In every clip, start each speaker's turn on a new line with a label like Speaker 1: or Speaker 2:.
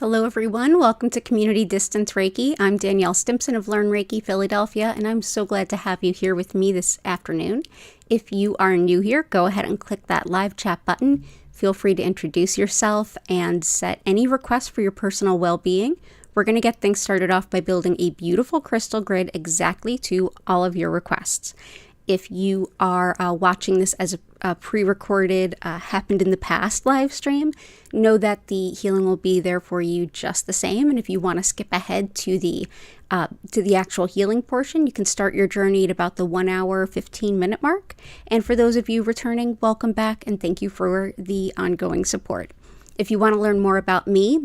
Speaker 1: Hello everyone, welcome to Community Distance Reiki. I'm Danielle Stimpson of Learn Reiki Philadelphia, and I'm so glad to have you here with me this afternoon. If you are new here, go ahead and click that live chat button. Feel free to introduce yourself and set any requests for your personal well-being. We're going to get things started off by building a beautiful crystal grid exactly to all of your requests. If you are watching this as a pre-recorded, happened in the past live stream, know that the healing will be there for you just the same. And if you want to skip ahead to the actual healing portion, you can start your journey at about the 1 hour, 15-minute mark. And for those of you returning, welcome back and thank you for the ongoing support. If you want to learn more about me,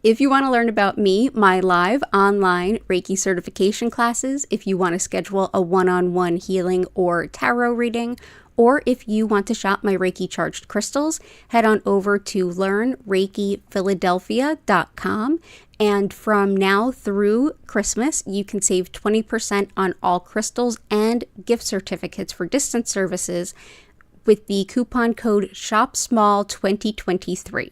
Speaker 1: if you want to learn about me, my live online Reiki certification classes, if you want to schedule a one-on-one healing or tarot reading, or if you want to shop my Reiki charged crystals, head on over to learnreikiphiladelphia.com. And from now through Christmas, you can save 20% on all crystals and gift certificates for distance services with the coupon code SHOPSMALL2023.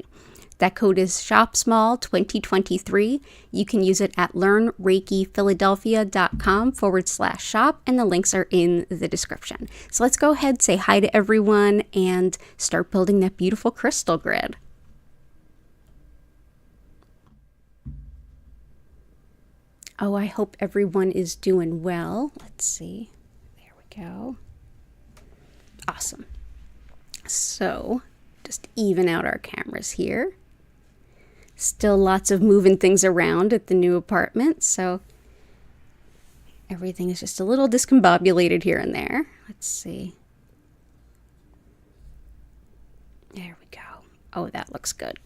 Speaker 1: That code is SHOPSMALL2023. You can use it at learnreikiphiladelphia.com/shop, and the links are in the description. So let's go ahead, say hi to everyone, and start building that beautiful crystal grid. Oh, I hope everyone is doing well. Let's see. There we go. Awesome. So, just even out our cameras here. Still lots of moving things around at the new apartment, so everything is just a little discombobulated here and there. Let's see. There we go. Oh, that looks good.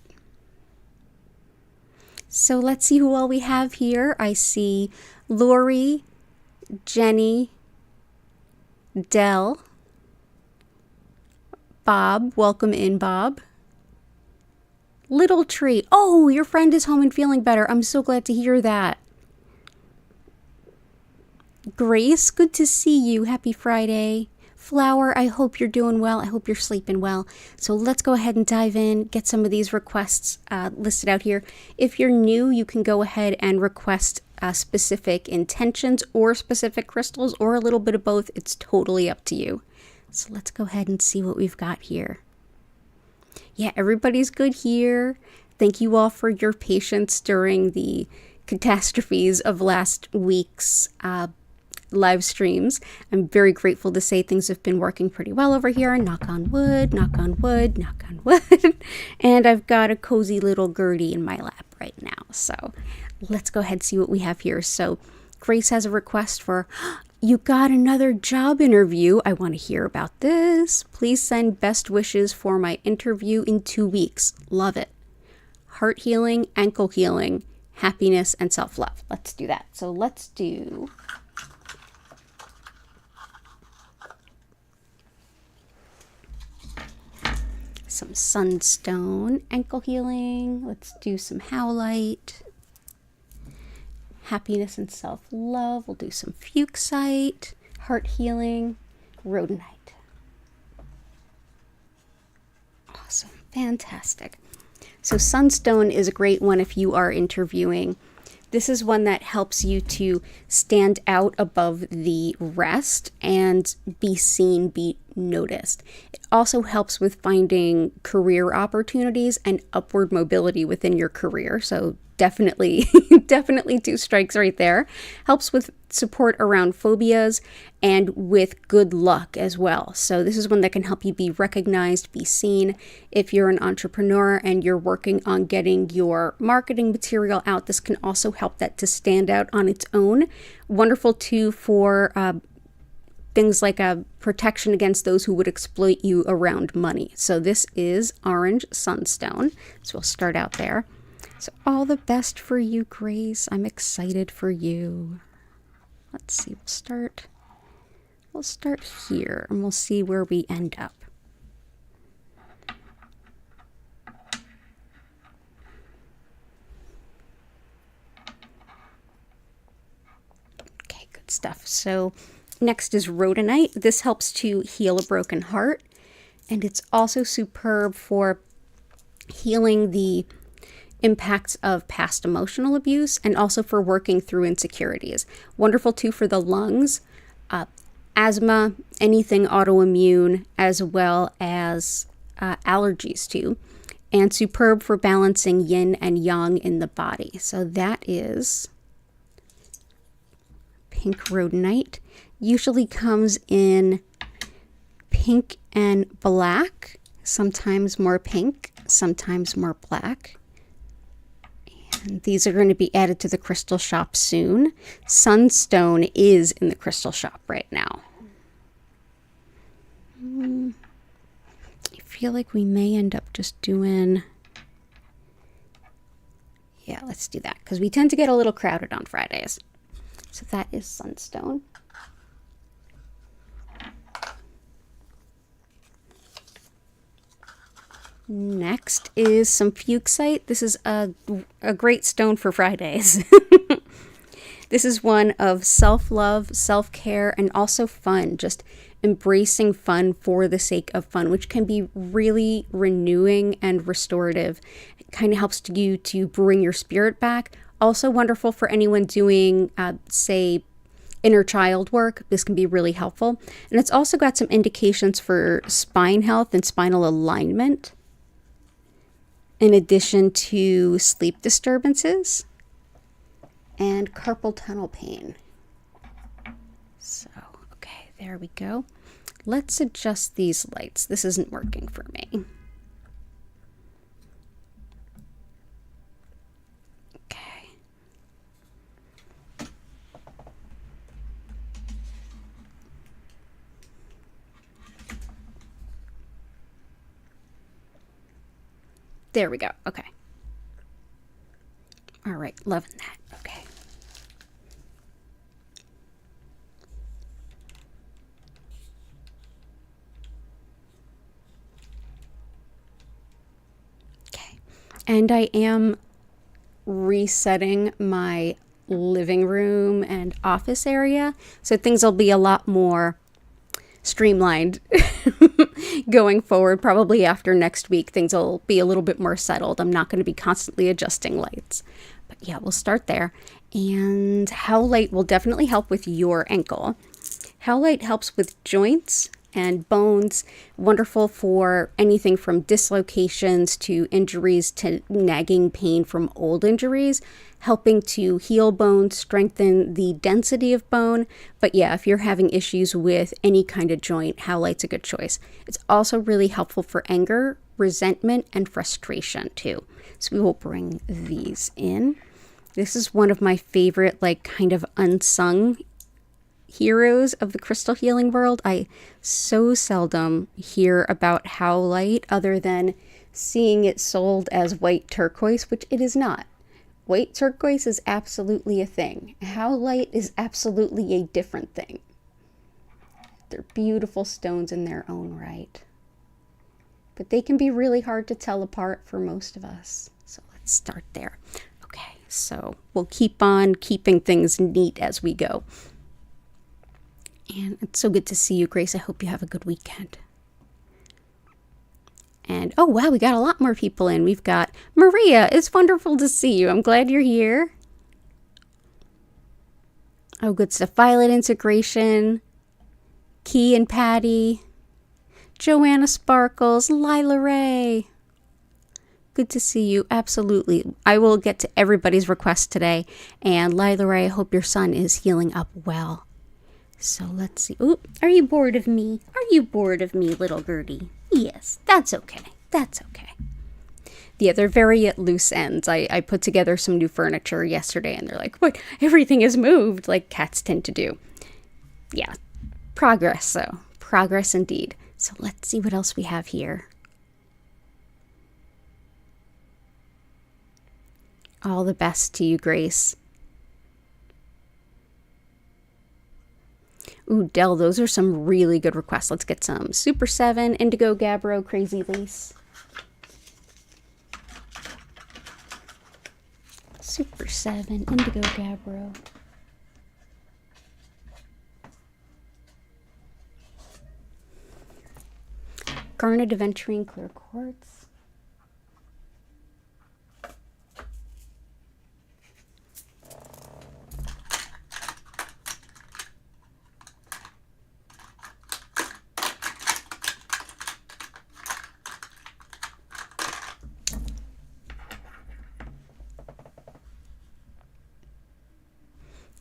Speaker 1: So let's see who all we have here. I see Lori, Jenny, Dell, Bob. Welcome in, Bob. Little Tree. Oh, your friend is home and feeling better. I'm so glad to hear that. Grace, good to see you. Happy Friday. Flower, I hope you're doing well. I hope you're sleeping well. So let's go ahead and dive in, get some of these requests listed out here. If you're new, you can go ahead and request specific intentions or specific crystals or a little bit of both. It's totally up to you. So let's go ahead and see what we've got here. Yeah, everybody's good here. Thank you all for your patience during the catastrophes of last week's live streams. I'm very grateful to say things have been working pretty well over here. Knock on wood, knock on wood, knock on wood. And I've got a cozy little Gertie in my lap right now. So let's go ahead and see what we have here. So Grace has a request for, you got another job interview. I want to hear about this. Please send best wishes for my interview in 2 weeks. Love it. Heart healing, ankle healing, happiness, and self-love. Let's do that. So let's do some sunstone, ankle healing. Let's do some howlite. Happiness and self-love. We'll do some fuchsite, heart healing, rhodonite. Awesome. Fantastic. So sunstone is a great one if you are interviewing. This is one that helps you to stand out above the rest and be seen, be noticed. It also helps with finding career opportunities and upward mobility within your career. So definitely 2 strikes right there. Helps with support around phobias and with good luck as well. So this is one that can help you be recognized, be seen. If you're an entrepreneur and you're working on getting your marketing material out, this can also help that to stand out on its own. Wonderful too for things like a protection against those who would exploit you around money. So this is orange sunstone. So we'll start out there. So all the best for you, Grace. I'm excited for you. Let's see, we'll start here and we'll see where we end up. Okay, good stuff. So next is rhodonite. This helps to heal a broken heart, and it's also superb for healing the impacts of past emotional abuse and also for working through insecurities. Wonderful too for the lungs, asthma, anything autoimmune, as well as allergies too. And superb for balancing yin and yang in the body. So that is pink rhodonite. Usually comes in pink and black, sometimes more pink, sometimes more black. And these are going to be added to the crystal shop soon. Sunstone is in the crystal shop right now. I feel like we may end up just doing... Yeah, let's do that, because we tend to get a little crowded on Fridays. So that is Sunstone. Next is some fuchsite. This is a great stone for Fridays. This is one of self-love, self-care, and also fun. Just embracing fun for the sake of fun, which can be really renewing and restorative. It kind of helps you to bring your spirit back. Also wonderful for anyone doing, say, inner child work. This can be really helpful. And it's also got some indications for spine health and spinal alignment, in addition to sleep disturbances and carpal tunnel pain. So, okay, there we go. Let's adjust these lights. This isn't working for me. Okay. There we go. Okay. All right, loving that. Okay. Okay. And I am resetting my living room and office area, so things will be a lot more streamlined going forward. Probably after next week, things will be a little bit more settled. I'm not going to be constantly adjusting lights. But yeah, we'll start there. And Howlite will definitely help with your ankle. Howlite helps with joints and bones. Wonderful for anything from dislocations to injuries to nagging pain from old injuries, helping to heal bones, strengthen the density of bone. But yeah, if you're having issues with any kind of joint, Howlite's a good choice. It's also really helpful for anger, resentment, and frustration too. So we will bring these in. This is one of my favorite, like, kind of unsung heroes of the crystal healing world. I so seldom hear about Howlite other than seeing it sold as white turquoise, which it is not. White turquoise is absolutely a thing. Howlite is absolutely a different thing. They're beautiful stones in their own right. But they can be really hard to tell apart for most of us. So let's start there. Okay, so we'll keep on keeping things neat as we go. And it's so good to see you, Grace. I hope you have a good weekend. And, oh, wow, we got a lot more people in. We've got Maria. It's wonderful to see you. I'm glad you're here. Oh, good stuff. Violet Integration, Key and Patty, Joanna Sparkles, Lila Ray. Good to see you. Absolutely. I will get to everybody's request today. And Lila Ray, I hope your son is healing up well. So let's see. Ooh, are you bored of me? Are you bored of me, little Gertie? Yes, that's okay. That's okay. Yeah, they're very at loose ends. I put together some new furniture yesterday and they're like, what? Everything is moved, like cats tend to do. Yeah, progress, so progress indeed. So let's see what else we have here. All the best to you, Grace. Ooh, Dell, those are some really good requests. Let's get some Super 7, Indigo Gabbro, Crazy Lace. Super 7, Indigo Gabbro. Garnet Aventurine Clear Quartz.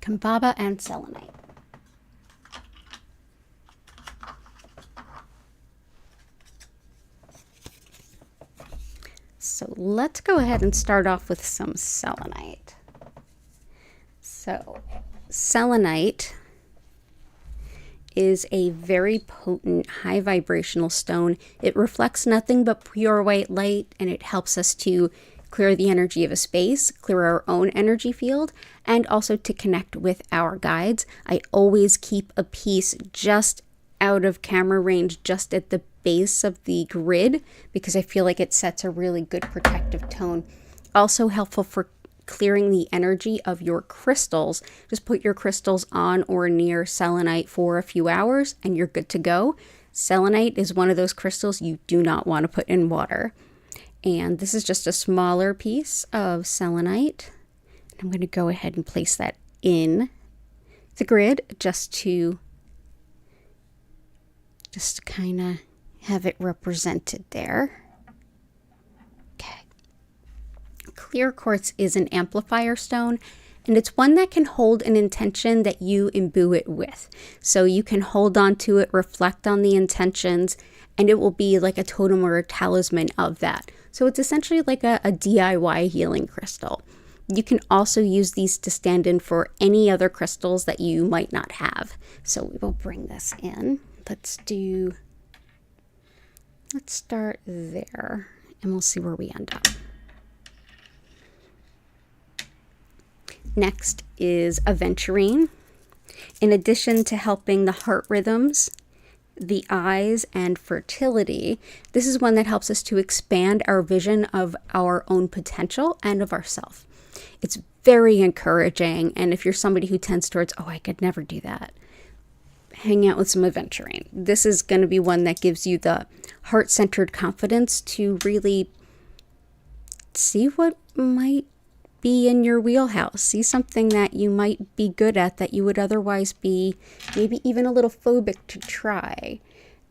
Speaker 1: Kambaba and selenite. So let's go ahead and start off with some selenite. So selenite is a very potent, high vibrational stone. It reflects nothing but pure white light, and it helps us to clear the energy of a space, clear our own energy field, and also to connect with our guides. I always keep a piece just out of camera range, just at the base of the grid, because I feel like it sets a really good protective tone. Also helpful for clearing the energy of your crystals. Just put your crystals on or near selenite for a few hours and you're good to go. Selenite is one of those crystals you do not want to put in water. And this is just a smaller piece of selenite. I'm going to go ahead and place that in the grid just to kind of have it represented there. Okay. Clear quartz is an amplifier stone, and it's one that can hold an intention that you imbue it with. So you can hold on to it, reflect on the intentions, and it will be like a totem or a talisman of that. So it's essentially like a DIY healing crystal. You can also use these to stand in for any other crystals that you might not have. So we will bring this in. Let's start there, and we'll see where we end up. Next is aventurine. In addition to helping the heart rhythms, the eyes, and fertility, this is one that helps us to expand our vision of our own potential and of ourselves. It's very encouraging, and if you're somebody who tends towards, oh, I could never do that, hang out with some aventurine. This is going to be one that gives you the heart-centered confidence to really see what might be in your wheelhouse. See something that you might be good at that you would otherwise be maybe even a little phobic to try.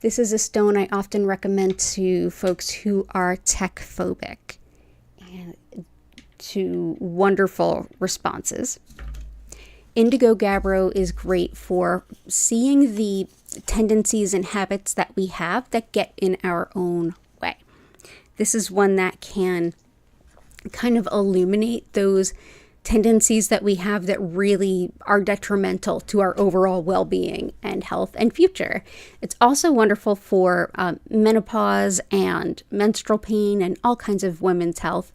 Speaker 1: This is a stone I often recommend to folks who are tech phobic, and to wonderful responses. Indigo gabbro is great for seeing the tendencies and habits that we have that get in our own way. This is one that can kind of illuminate those tendencies that we have that really are detrimental to our overall well-being and health and future. It's also wonderful for menopause and menstrual pain and all kinds of women's health,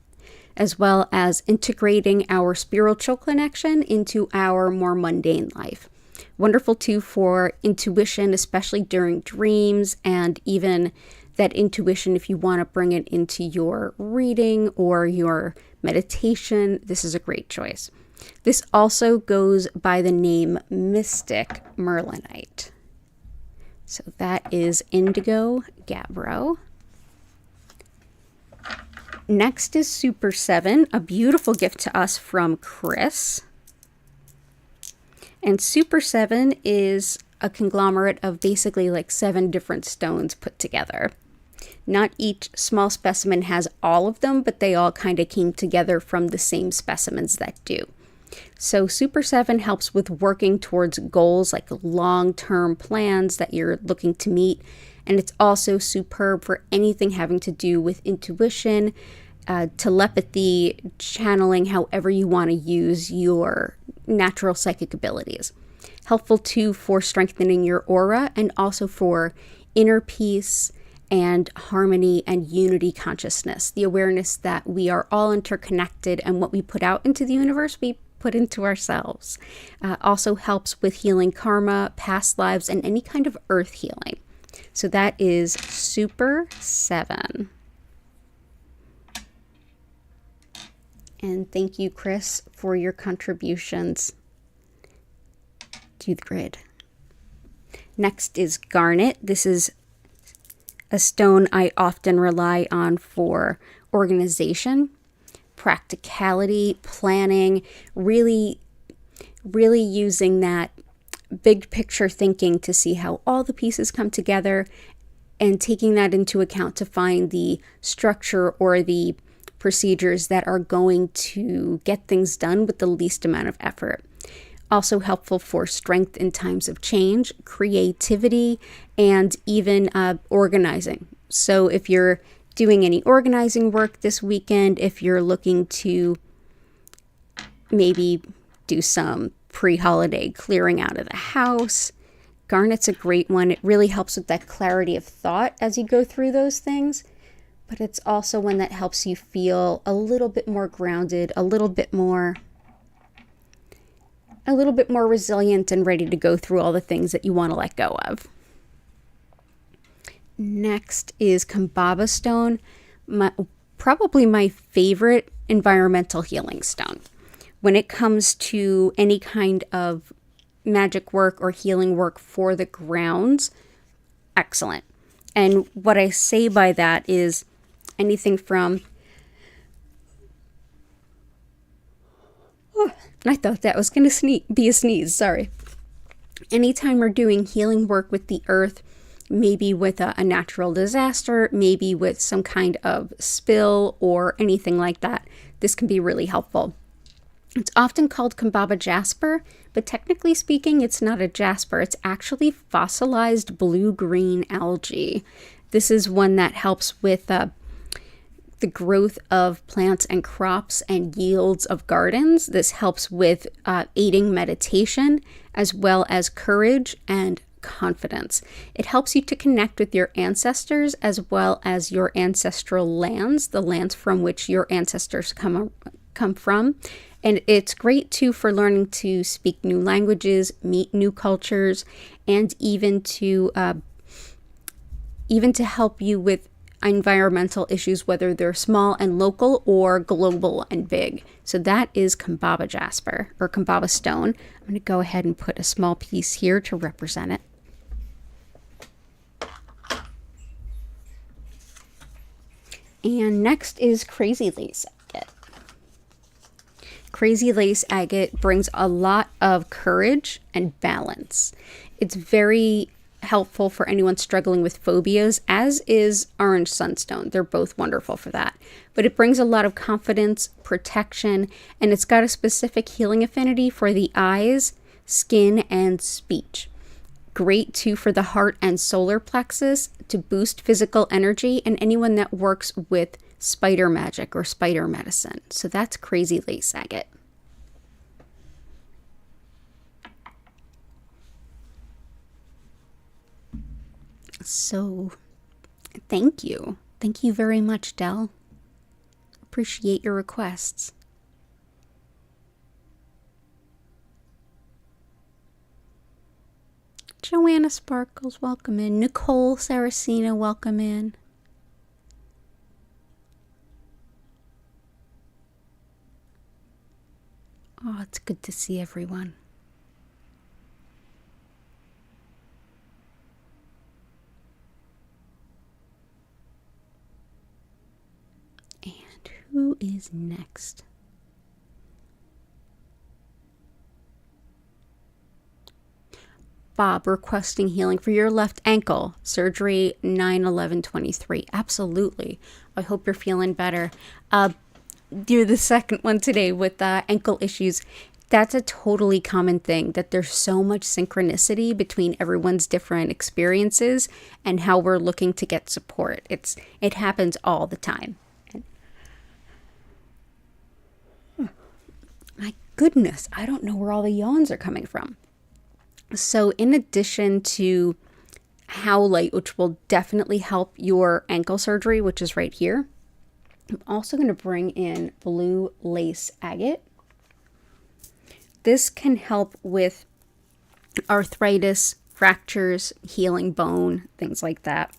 Speaker 1: as well as integrating our spiritual connection into our more mundane life. Wonderful too for intuition, especially during dreams, and even that intuition if you want to bring it into your reading or your meditation. This is a great choice. This also goes by the name Mystic Merlinite. So that is indigo gabbro. Next is Super 7, a beautiful gift to us from Chris. And Super 7 is a conglomerate of basically like 7 different stones put together. Not each small specimen has all of them, but they all kind of came together from the same specimens that do. So Super 7 helps with working towards goals like long-term plans that you're looking to meet. And it's also superb for anything having to do with intuition, telepathy, channeling, however you want to use your natural psychic abilities. Helpful too for strengthening your aura and also for inner peace and harmony and unity consciousness. The awareness that we are all interconnected, and what we put out into the universe, we put into ourselves. Also helps with healing karma, past lives, and any kind of earth healing. So that is Super 7. And thank you, Chris, for your contributions to the grid. Next is garnet. This is a stone I often rely on for organization, practicality, planning, really using that big picture thinking to see how all the pieces come together, and taking that into account to find the structure or the procedures that are going to get things done with the least amount of effort. Also helpful for strength in times of change, creativity, and even organizing. So if you're doing any organizing work this weekend, if you're looking to maybe do some pre-holiday clearing out of the house, garnet's a great one. It really helps with that clarity of thought as you go through those things, but it's also one that helps you feel a little bit more grounded, a little bit more resilient and ready to go through all the things that you want to let go of. Next is Kambaba stone, probably my favorite environmental healing stone. When it comes to any kind of magic work or healing work for the grounds, excellent. And what I say by that is anything from, I thought that was going to be a sneeze, sorry. Anytime we're doing healing work with the earth, maybe with a natural disaster, maybe with some kind of spill or anything like that, this can be really helpful. It's often called Kambaba jasper, but technically speaking, it's not a jasper. It's actually fossilized blue-green algae. This is one that helps with the growth of plants and crops and yields of gardens. This helps with aiding meditation as well as courage and confidence. It helps you to connect with your ancestors as well as your ancestral lands, the lands from which your ancestors come from. And it's great too for learning to speak new languages, meet new cultures, and even to help you with environmental issues, whether they're small and local or global and big. So that is Kambaba jasper or Kambaba stone. I'm going to go ahead and put a small piece here to represent it. And next is Crazy Lace Agate. Crazy Lace Agate brings a lot of courage and balance. It's very helpful for anyone struggling with phobias, as is Orange Sunstone. They're both wonderful for that. But it brings a lot of confidence, protection, and it's got a specific healing affinity for the eyes, skin, and speech. Great too for the heart and solar plexus to boost physical energy, and anyone that works with spider magic or spider medicine. So that's Crazy Lace Agate. So thank you. Thank you very much, Del. Appreciate your requests. Joanna Sparkles, welcome in. Nicole Saracena, welcome in. Oh, it's good to see everyone. And who is next? Bob requesting healing for your left ankle. Surgery 9/11/23. Absolutely. I hope you're feeling better. You're the second one today with ankle issues. That's a totally common thing, that there's so much synchronicity between everyone's different experiences and how we're looking to get support. It happens all the time. My goodness, I don't know where all the yawns are coming from. So in addition to Howlite, which will definitely help your ankle surgery, which is right here, I'm also going to bring in Blue Lace Agate. This can help with arthritis, fractures, healing bone, things like that.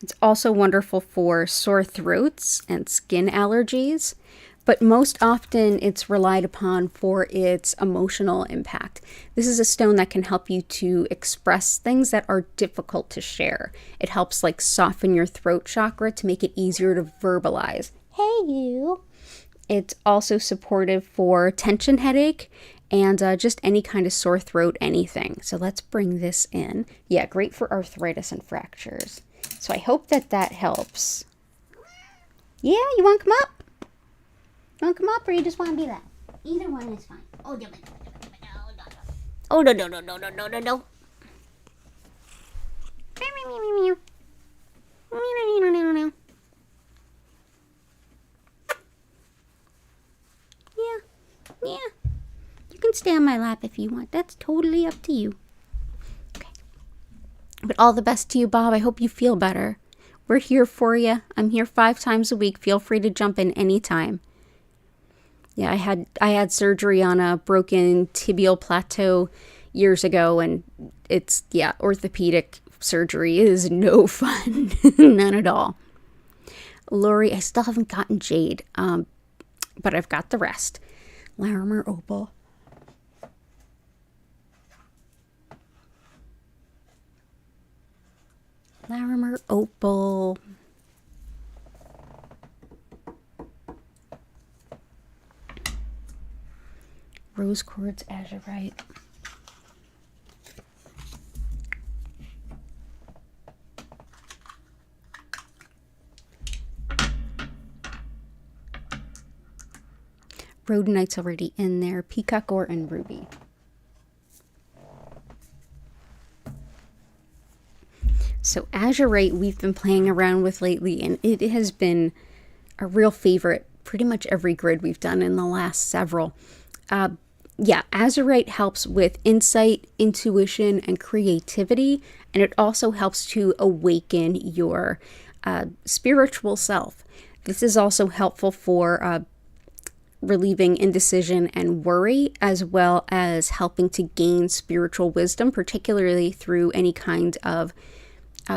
Speaker 1: It's also wonderful for sore throats and skin allergies, but most often it's relied upon for its emotional impact. This is a stone that can help you to express things that are difficult to share. It helps like soften your throat chakra to make it easier to verbalize. Hey, you. It's also supportive for tension headache and just any kind of sore throat, anything. So let's bring this in. Yeah, great for arthritis and fractures. So I hope that helps. Yeah, you want to come up? You want to come up or you just want to do that? Either one is fine. Oh, Oh, no, no, no, no, no, no, no, no. Yeah, yeah. You can stay on my lap if you want. That's totally up to you. Okay. But all the best to you, Bob. I hope you feel better. We're here for you. I'm here 5 times a week. Feel free to jump in anytime. Yeah, I had surgery on a broken tibial plateau years ago, and it's, yeah, orthopedic surgery is no fun. None at all. Lori, I still haven't gotten Jade, but I've got the rest. Larimer Opal. Larimer Opal. Rose Quartz Azurite. Rhodonite's already in there. Peacock Ore and Ruby. So Azurite we've been playing around with lately, and it has been a real favorite pretty much every grid we've done in the last several. Yeah, Azurite helps with insight, intuition, and creativity, and it also helps to awaken your spiritual self. This is also helpful for relieving indecision and worry, as well as helping to gain spiritual wisdom, particularly through any kind of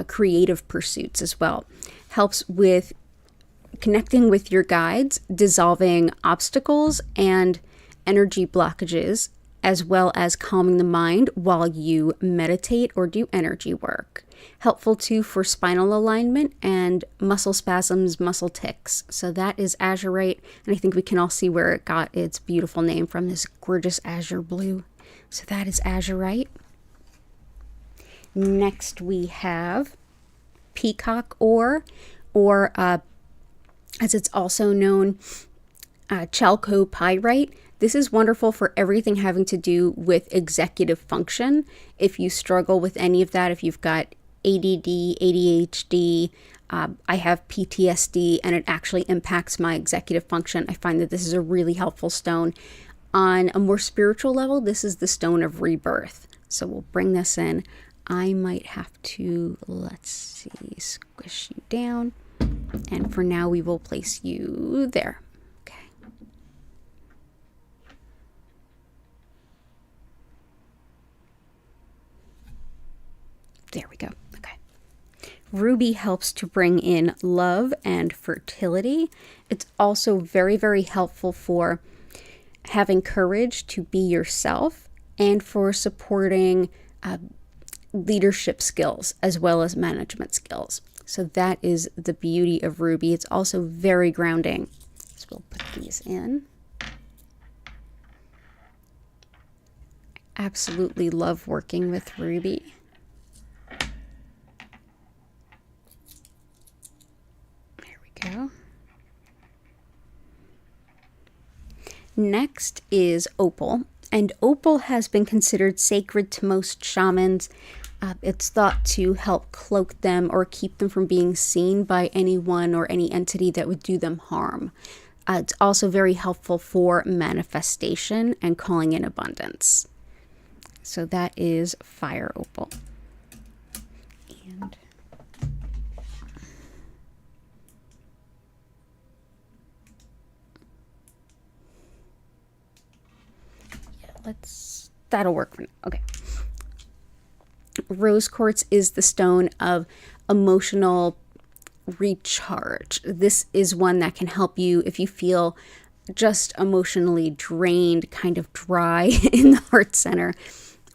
Speaker 1: creative pursuits as well. Helps with connecting with your guides, dissolving obstacles and energy blockages, as well as calming the mind while you meditate or do energy work. Helpful too for spinal alignment and muscle spasms, muscle tics. So that is Azurite, and I think we can all see where it got its beautiful name from, this gorgeous azure blue. So that is Azurite. Next we have Peacock Ore, or as it's also known, chalcopyrite. This is wonderful for everything having to do with executive function. If you struggle with any of that, if you've got ADD, ADHD, I have PTSD, and it actually impacts my executive function, I find that this is a really helpful stone. On a more spiritual level, this is the stone of rebirth. So we'll bring this in. I might have to, let's see, squish you down. And for now, we will place you there. There we go. Okay. Ruby helps to bring in love and fertility. It's also very, very helpful for having courage to be yourself and for supporting leadership skills as well as management skills. So that is the beauty of Ruby. It's also very grounding. So we'll put these in. Absolutely love working with Ruby. Go. Next is Opal, and Opal has been considered sacred to most shamans. It's thought to help cloak them or keep them from being seen by anyone or any entity that would do them harm. It's also very helpful for manifestation and calling in abundance. So that is Fire Opal. And that'll work for now. Okay. Rose quartz is the stone of emotional recharge. This is one that can help you if you feel just emotionally drained, kind of dry in the heart center.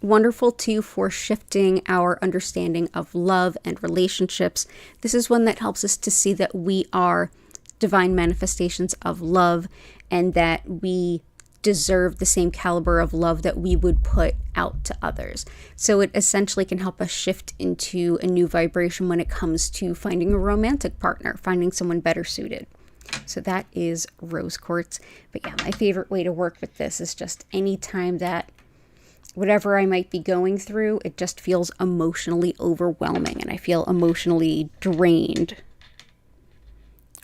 Speaker 1: Wonderful too for shifting our understanding of love and relationships. This is one that helps us to see that we are divine manifestations of love and that we deserve the same caliber of love that we would put out to others. So it essentially can help us shift into a new vibration when it comes to finding a romantic partner, finding someone better suited. So that is rose quartz. But yeah, my favorite way to work with this is just anytime that whatever I might be going through, it just feels emotionally overwhelming and I feel emotionally drained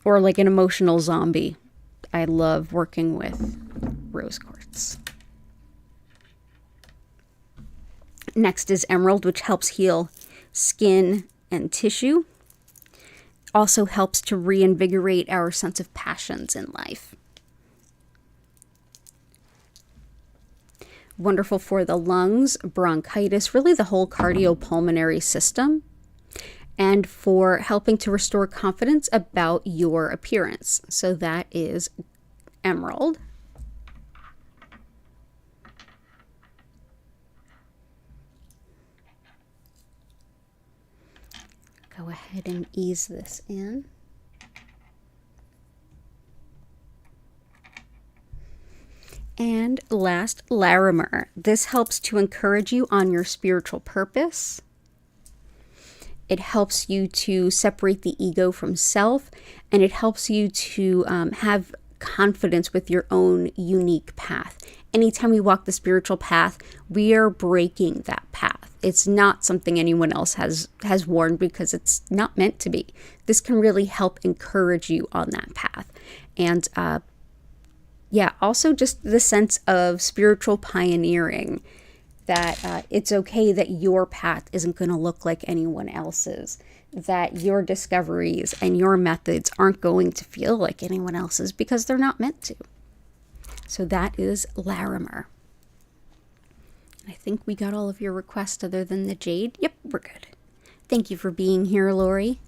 Speaker 1: or like an emotional zombie. I love working with rose quartz. Next is emerald, which helps heal skin and tissue. Also helps to reinvigorate our sense of passions in life. Wonderful for the lungs, bronchitis, really the whole cardiopulmonary system, and for helping to restore confidence about your appearance. So that is emerald. Go ahead and ease this in. And last, Larimer. This helps to encourage you on your spiritual purpose. It helps you to separate the ego from self, and it helps you to have confidence with your own unique path. Anytime we walk the spiritual path, we are breaking that path. It's not something anyone else has worn because it's not meant to be. This can really help encourage you on that path. And yeah, also just the sense of spiritual pioneering, that it's okay that your path isn't going to look like anyone else's, that your discoveries and your methods aren't going to feel like anyone else's because they're not meant to. So that is Larimer. I think we got all of your requests other than the jade. Yep, we're good. Thank you for being here, Lori.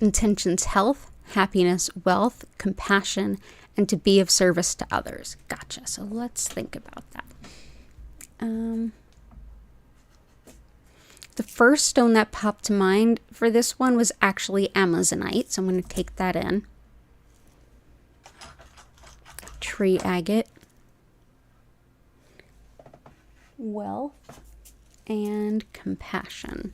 Speaker 1: Intentions: health, happiness, wealth, compassion, and to be of service to others. Gotcha. So let's think about that. The first stone that popped to mind for this one was actually Amazonite. So I'm going to take that in. Tree agate. Wealth and compassion.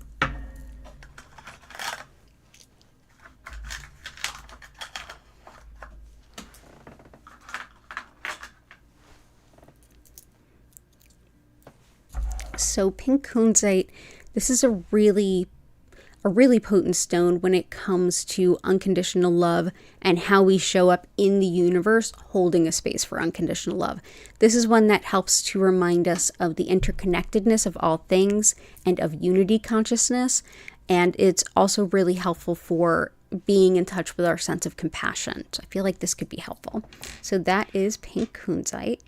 Speaker 1: So pink kunzite, this is a really potent stone when it comes to unconditional love and how we show up in the universe holding a space for unconditional love. This is one that helps to remind us of the interconnectedness of all things and of unity consciousness. And it's also really helpful for being in touch with our sense of compassion. So I feel like this could be helpful. So that is pink kunzite.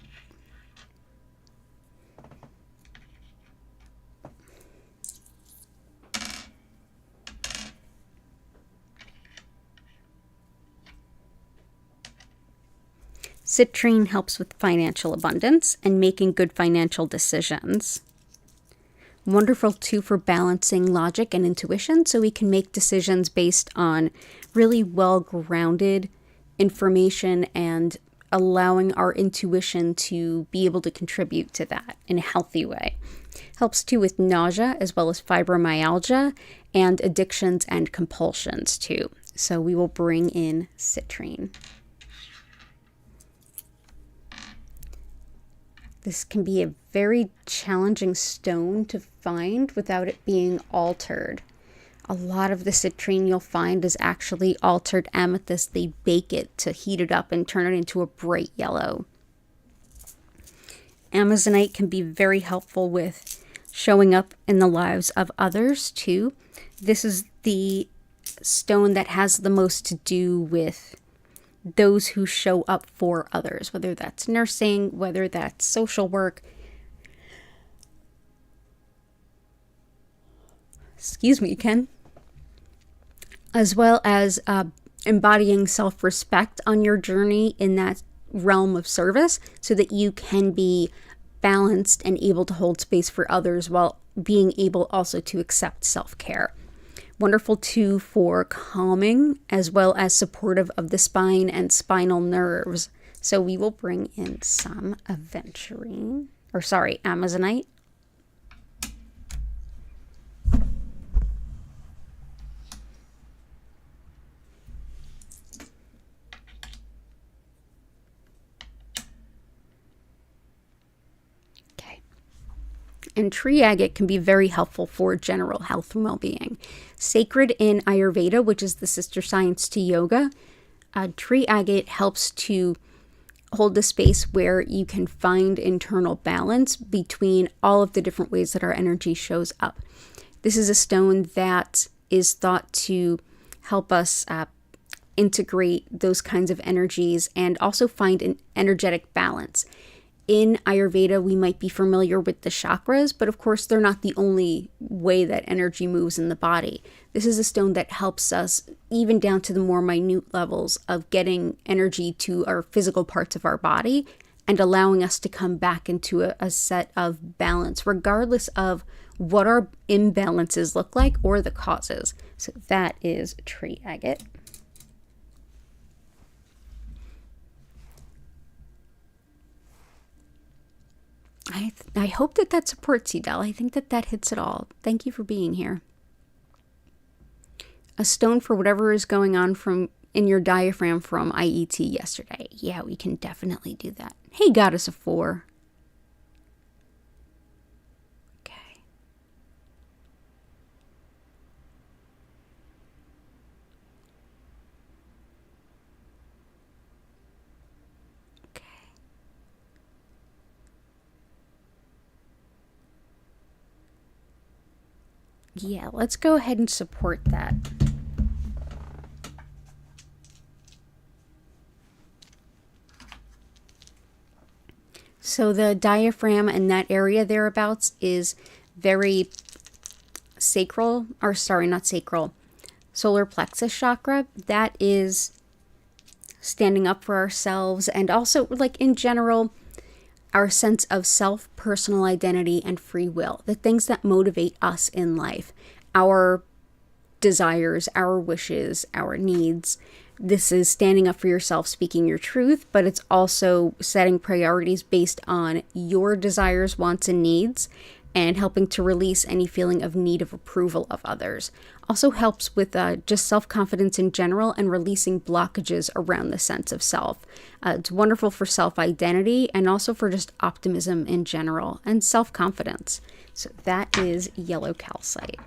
Speaker 1: Citrine helps with financial abundance and making good financial decisions. Wonderful too for balancing logic and intuition, so we can make decisions based on really well-grounded information and allowing our intuition to be able to contribute to that in a healthy way. Helps too with nausea as well as fibromyalgia and addictions and compulsions too. So we will bring in citrine. This can be a very challenging stone to find without it being altered. A lot of the citrine you'll find is actually altered amethyst. They bake it to heat it up and turn it into a bright yellow. Amazonite can be very helpful with showing up in the lives of others too. This is the stone that has the most to do with those who show up for others, whether that's nursing, whether that's social work. Excuse me, Ken. As well as embodying self-respect on your journey in that realm of service so that you can be balanced and able to hold space for others while being able also to accept self-care. wonderful too for calming as well as supportive of the spine and spinal nerves. So we will bring in some Amazonite. And tree agate can be very helpful for general health and well-being. Sacred in Ayurveda, which is the sister science to yoga, tree agate helps to hold the space where you can find internal balance between all of the different ways that our energy shows up. This is a stone that is thought to help us integrate those kinds of energies and also find an energetic balance. In Ayurveda, we might be familiar with the chakras, but of course, they're not the only way that energy moves in the body. This is a stone that helps us even down to the more minute levels of getting energy to our physical parts of our body and allowing us to come back into a set of balance, regardless of what our imbalances look like or the causes. So that is tree agate. I hope that supports you, Del. I think that hits it all. Thank you for being here. A stone for whatever is going on in your diaphragm from IET yesterday. Yeah, we can definitely do that. Hey, Goddess of Four. Okay. Yeah, let's go ahead and support that. So the diaphragm and that area thereabouts is very sacral, or sorry, not sacral, solar plexus chakra. That is standing up for ourselves and also, like, in general, our sense of self, personal identity, and free will, the things that motivate us in life, our desires, our wishes, our needs. This is standing up for yourself, speaking your truth, but it's also setting priorities based on your desires, wants, and needs, and helping to release any feeling of need of approval of others. Also helps with just self-confidence in general and releasing blockages around the sense of self. It's wonderful for self-identity and also for just optimism in general and self-confidence. So that is yellow calcite.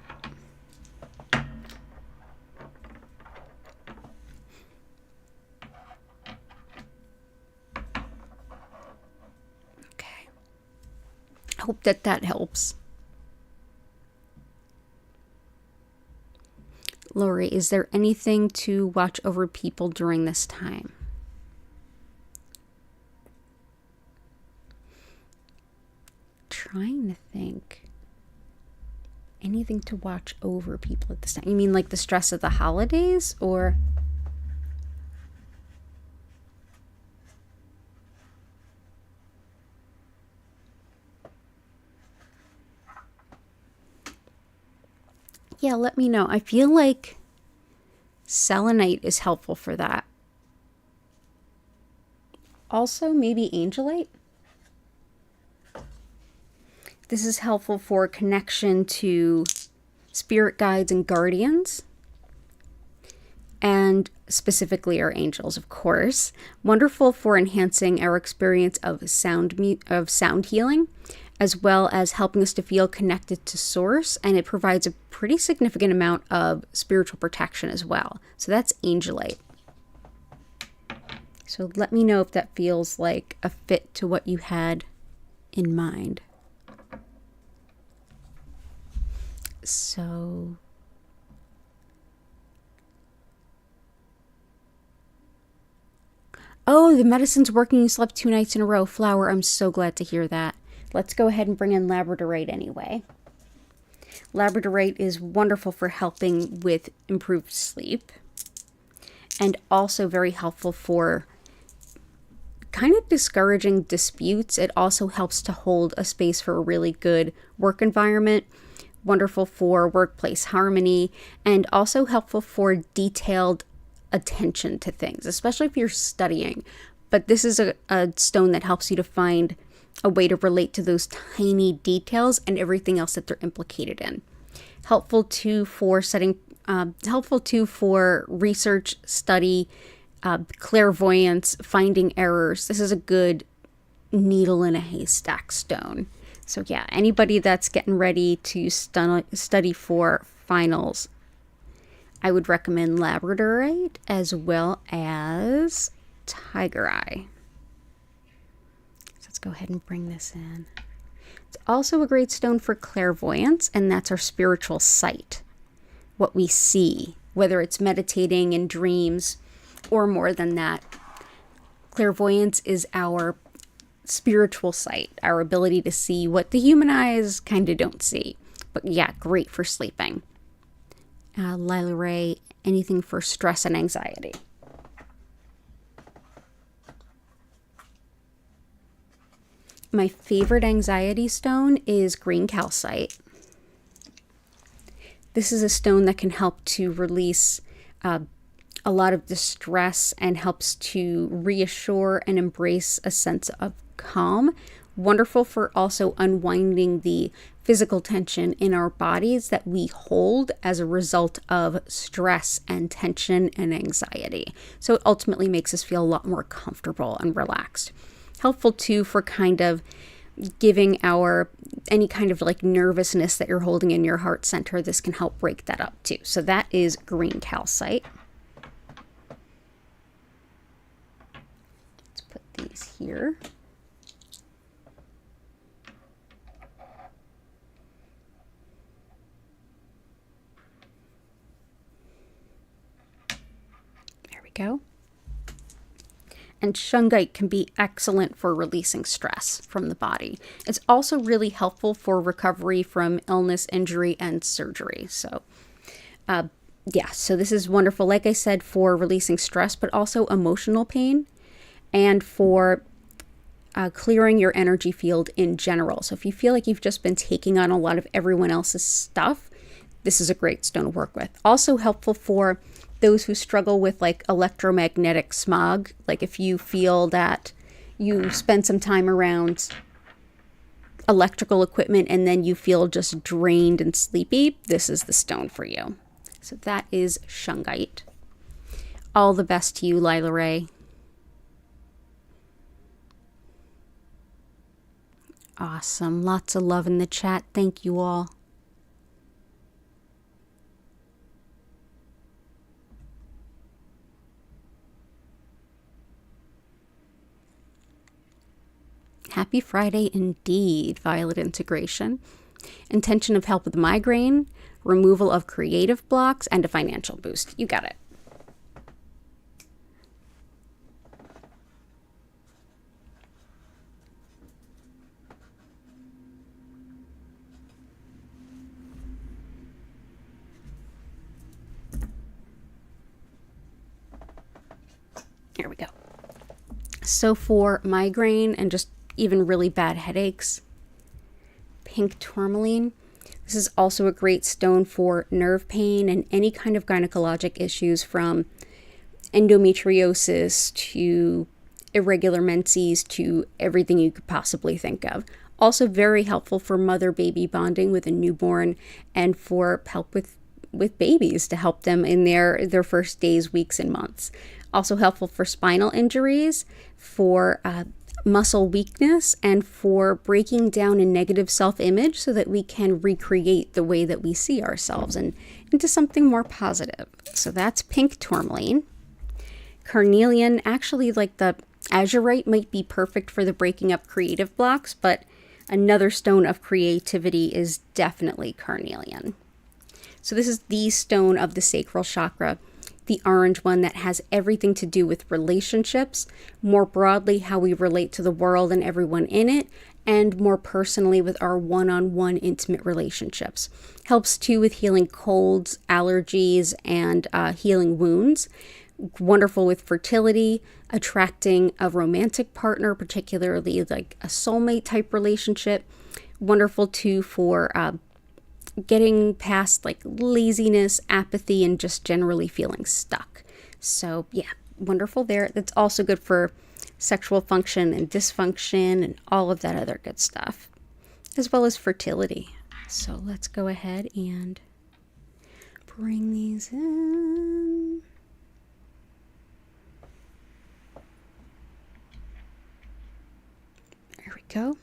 Speaker 1: Okay. I hope that helps. Lori, is there anything to watch over people during this time? Trying to think. Anything to watch over people at this time? You mean like the stress of the holidays, or? Yeah, let me know. I feel like selenite is helpful for that. Also, maybe angelite. This is helpful for connection to spirit guides and guardians, and specifically our angels, of course. Wonderful for enhancing our experience of sound healing, as well as helping us to feel connected to source, and it provides a pretty significant amount of spiritual protection as well. So that's angelite. So let me know if that feels like a fit to what you had in mind. So oh, the medicine's working. You slept 2 nights in a row. Flower, I'm so glad to hear that. Let's go ahead and bring in labradorite anyway. Labradorite is wonderful for helping with improved sleep and also very helpful for kind of discouraging disputes. It also helps to hold a space for a really good work environment wonderful for workplace harmony, and also helpful for detailed attention to things, especially if you're studying. But this is a stone that helps you to find a way to relate to those tiny details and everything else that they're implicated in. Helpful too for research, study, clairvoyance, finding errors. This is a good needle in a haystack stone. So yeah, anybody that's getting ready to study for finals, I would recommend labradorite as well as tiger eye. So let's go ahead and bring this in. It's also a great stone for clairvoyance, and that's our spiritual sight, what we see, whether it's meditating in dreams or more than that. Clairvoyance is our spiritual sight, our ability to see what the human eyes kind of don't see. But yeah, great for sleeping. Lila Ray, anything for stress and anxiety. My favorite anxiety stone is green calcite. This is a stone that can help to release a lot of distress and helps to reassure and embrace a sense of calm. Wonderful for also unwinding the physical tension in our bodies that we hold as a result of stress and tension and anxiety. So it ultimately makes us feel a lot more comfortable and relaxed. Helpful too for kind of giving any kind of like nervousness that you're holding in your heart center. This can help break that up too. So that is green calcite. Let's put these here. There we go. And shungite can be excellent for releasing stress from the body. It's also really helpful for recovery from illness, injury, and surgery. So, so this is wonderful, like I said, for releasing stress, but also emotional pain and for clearing your energy field in general. So if you feel like you've just been taking on a lot of everyone else's stuff, this is a great stone to work with. Also helpful for those who struggle with like electromagnetic smog. Like if you feel that you spend some time around electrical equipment and then you feel just drained and sleepy, this is the stone for you. So that is shungite. All the best to you, Lila Ray. Awesome. Lots of love in the chat. Thank you all. Happy Friday indeed, Violet Integration. Intention of help with migraine, removal of creative blocks, and a financial boost. You got it. Here we go. So for migraine and just even really bad headaches, pink tourmaline. This is also a great stone for nerve pain and any kind of gynecologic issues, from endometriosis to irregular menses to everything you could possibly think of. Also very helpful for mother-baby bonding with a newborn and for help with babies, to help them in their first days, weeks, and months. Also helpful for spinal injuries, for muscle weakness, and for breaking down a negative self-image so that we can recreate the way that we see ourselves and into something more positive. So that's pink tourmaline. Carnelian, actually, like the azurite, might be perfect for the breaking up creative blocks, but another stone of creativity is definitely carnelian. So this is the stone of the sacral chakra, the orange one, that has everything to do with relationships, more broadly how we relate to the world and everyone in it, and more personally with our one-on-one intimate relationships. Helps too with healing colds, allergies, and healing wounds. Wonderful with fertility, attracting a romantic partner, particularly like a soulmate type relationship. Wonderful too for getting past like laziness, apathy, and just generally feeling stuck. So yeah, wonderful there. That's also good for sexual function and dysfunction and all of that other good stuff, as well as fertility. So let's go ahead and bring these in. There we go.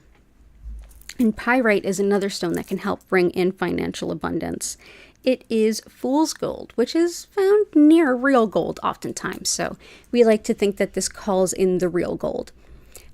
Speaker 1: And pyrite is another stone that can help bring in financial abundance. It is fool's gold, which is found near real gold oftentimes. So we like to think that this calls in the real gold.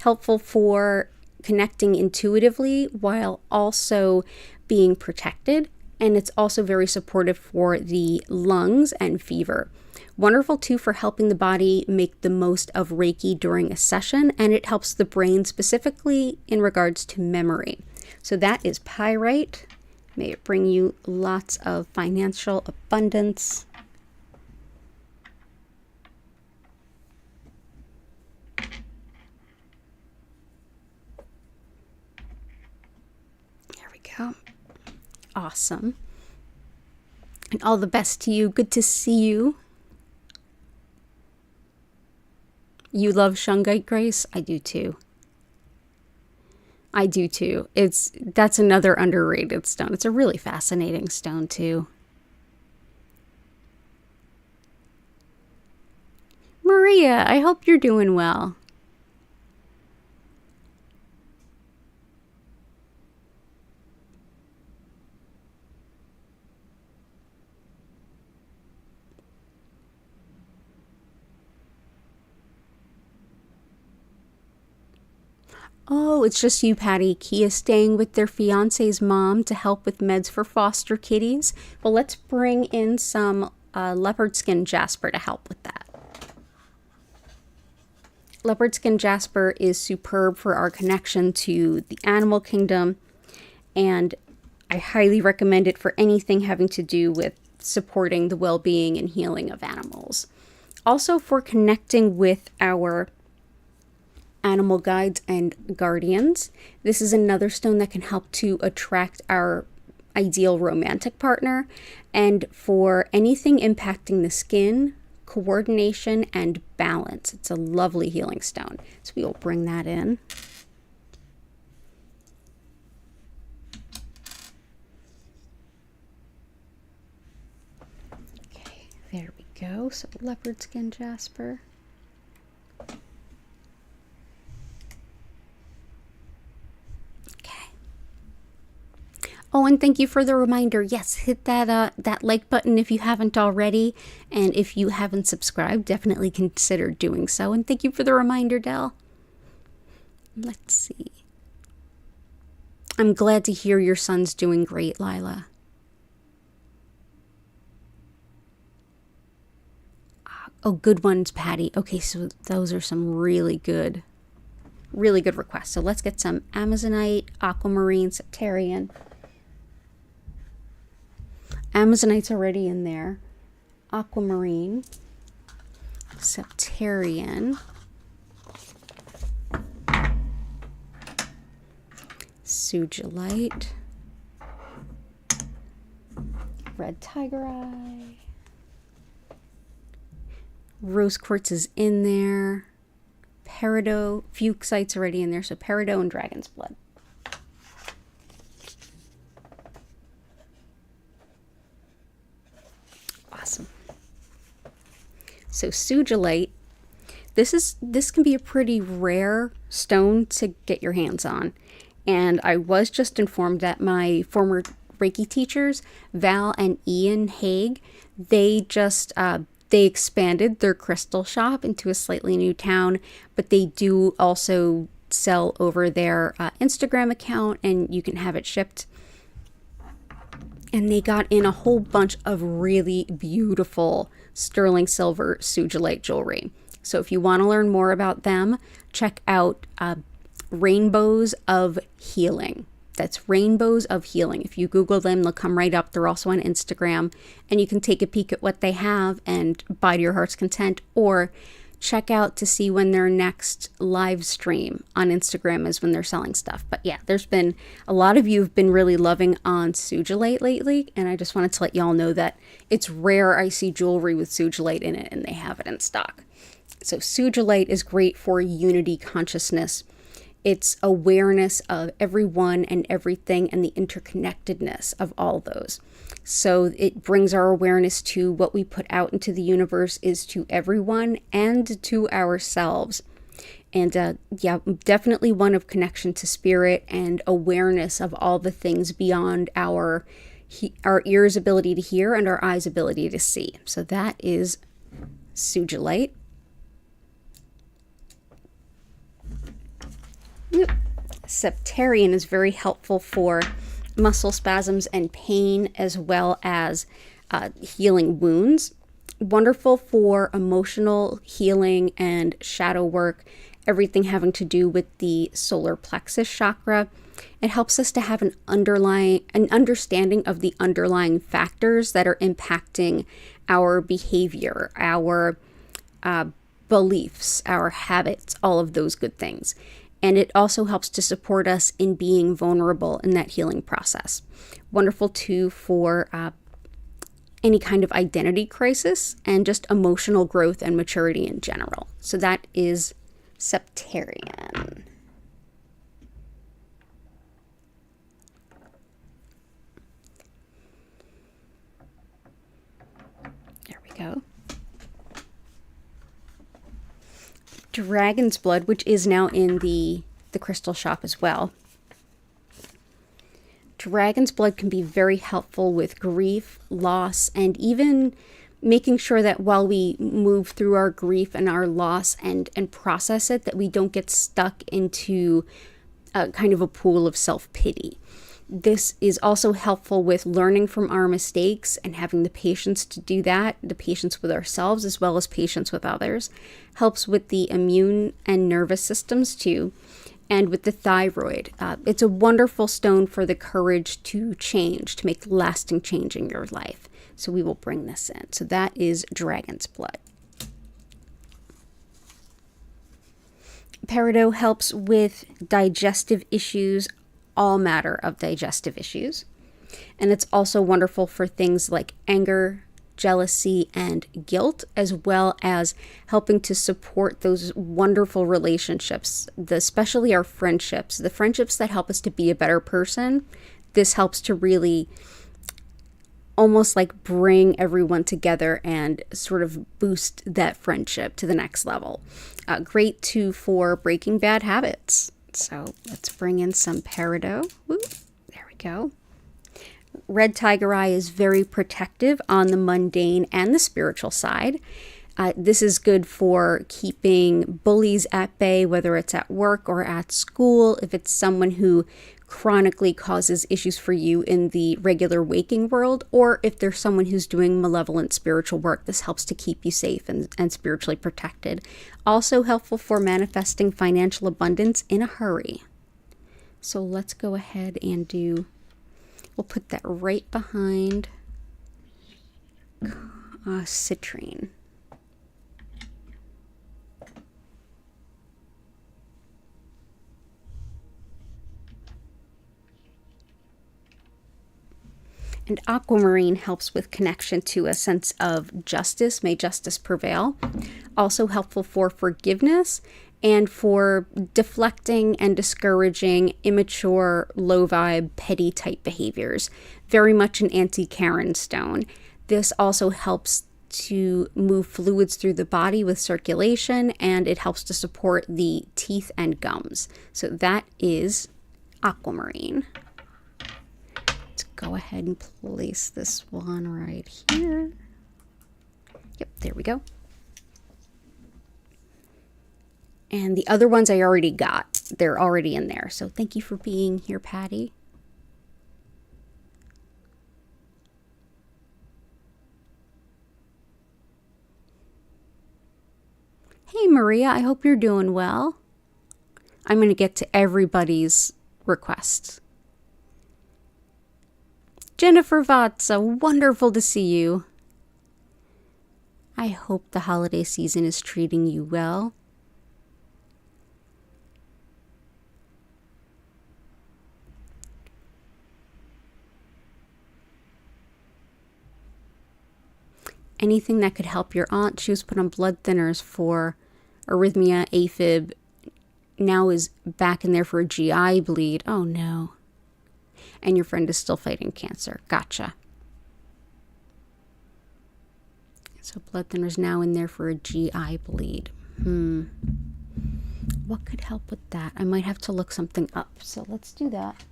Speaker 1: Helpful for connecting intuitively while also being protected. And it's also very supportive for the lungs and fever. Wonderful too for helping the body make the most of Reiki during a session, and it helps the brain specifically in regards to memory. So that is pyrite. May it bring you lots of financial abundance. There we go. Awesome. And all the best to you. Good to see you. You love shungite, Grace? I do too. I do too. That's another underrated stone. It's a really fascinating stone too. Maria, I hope you're doing well. Oh, it's just you, Patty. Kia's staying with their fiance's mom to help with meds for foster kitties. Well, let's bring in some leopard skin jasper to help with that. Leopard skin jasper is superb for our connection to the animal kingdom, and I highly recommend it for anything having to do with supporting the well-being and healing of animals. Also for connecting with our animal guides and guardians. This is another stone that can help to attract our ideal romantic partner, and for anything impacting the skin, coordination, and balance. It's a lovely healing stone. So we will bring that in. Okay, there we go. So leopard skin jasper. Oh, and thank you for the reminder. Yes, hit that like button if you haven't already. And if you haven't subscribed, definitely consider doing so. And thank you for the reminder, Del. Let's see. I'm glad to hear your son's doing great, Lila. Oh, good ones, Patty. Okay, so those are some really good requests. So let's get some Amazonite, Aquamarine, Septarian. Amazonite's already in there. Aquamarine, Septarian, Sugilite, Red Tiger Eye, Rose Quartz is in there. Peridot, Fuchsite's already in there, so Peridot and Dragon's Blood. Awesome. So Sugilite, this can be a pretty rare stone to get your hands on. And I was just informed that my former Reiki teachers, Val and Ian Haig, they expanded their crystal shop into a slightly new town, but they do also sell over their Instagram account, and you can have it shipped. And they got in a whole bunch of really beautiful sterling silver Sugilite jewelry. So if you want to learn more about them, check out Rainbows of Healing. That's Rainbows of Healing. If you Google them, they'll come right up. They're also on Instagram, and you can take a peek at what they have and buy to your heart's content, or check out to see when their next live stream on Instagram is, when they're selling stuff. But yeah, there's been a lot of you have been really loving on Sugilite lately, and I just wanted to let y'all know that it's rare I see jewelry with Sugilite in it, and they have it in stock. So Sugilite is great for unity consciousness. It's awareness of everyone and everything and the interconnectedness of all those. So it brings our awareness to what we put out into the universe is to everyone and to ourselves. And yeah, definitely one of connection to spirit and awareness of all the things beyond our ears' ability to hear and our eyes' ability to see. So that is Sugilite. Septarian is very helpful for muscle spasms and pain, as well as healing wounds. Wonderful for emotional healing and shadow work, everything having to do with the solar plexus chakra. It helps us to have an understanding of the underlying factors that are impacting our behavior, our beliefs, our habits, all of those good things. And it also helps to support us in being vulnerable in that healing process. Wonderful too for any kind of identity crisis and just emotional growth and maturity in general. So that is Septarian. There we go. Dragon's Blood, which is now in the crystal shop as well. Dragon's Blood can be very helpful with grief, loss, and even making sure that while we move through our grief and our loss and process it, that we don't get stuck into kind of a pool of self-pity. This is also helpful with learning from our mistakes and having the patience to do that, the patience with ourselves as well as patience with others. Helps with the immune and nervous systems too, and with the thyroid. It's a wonderful stone for the courage to change, to make lasting change in your life. So we will bring this in. So that is Dragon's Blood. Peridot helps with digestive issues, all matter of digestive issues. And it's also wonderful for things like anger, jealousy, and guilt, as well as helping to support those wonderful relationships, especially our friendships, the friendships that help us to be a better person. This helps to really almost like bring everyone together and sort of boost that friendship to the next level. Great too for breaking bad habits. So let's bring in some peridot. Woo, there we go. Red tiger eye is very protective on the mundane and the spiritual side. This is good for keeping bullies at bay, whether it's at work or at school. If it's someone who chronically causes issues for you in the regular waking world, or if there's someone who's doing malevolent spiritual work, this helps to keep you safe and spiritually protected. Also helpful for manifesting financial abundance in a hurry. So let's go ahead and we'll put that right behind citrine. And aquamarine helps with connection to a sense of justice. May justice prevail. Also helpful for forgiveness and for deflecting and discouraging immature, low vibe, petty type behaviors. Very much an anti-Karen stone. This also helps to move fluids through the body with circulation, and it helps to support the teeth and gums. So that is aquamarine. Go ahead and place this one right here. Yep, there we go. And the other ones I already got. They're already in there. So thank you for being here, Patty. Hey, Maria, I hope you're doing well. I'm going to get to everybody's requests. Jennifer Vatsa, wonderful to see you. I hope the holiday season is treating you well. Anything that could help your aunt. She was put on blood thinners for arrhythmia, AFib. Now is back in there for a GI bleed. Oh no. And your friend is still fighting cancer. Gotcha. So blood thinners now in there for a GI bleed. What could help with that? I might have to look something up. So let's do that.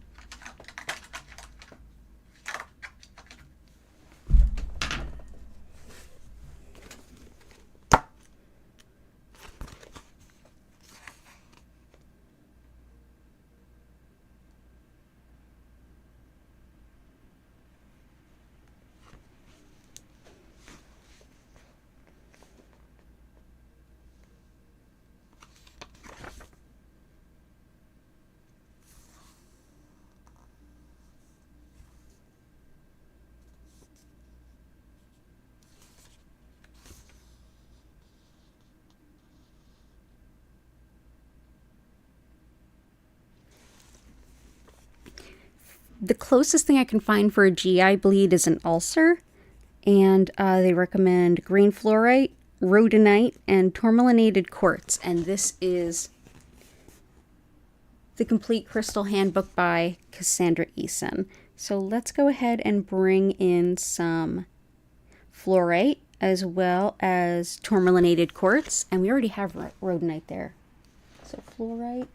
Speaker 1: The closest thing I can find for a GI bleed is an ulcer, and they recommend green fluorite, rhodonite, and tourmalinated quartz. And this is the Complete Crystal Handbook by Cassandra Eason. So let's go ahead and bring in some fluorite as well as tourmalinated quartz, and we already have rhodonite there. So fluorite.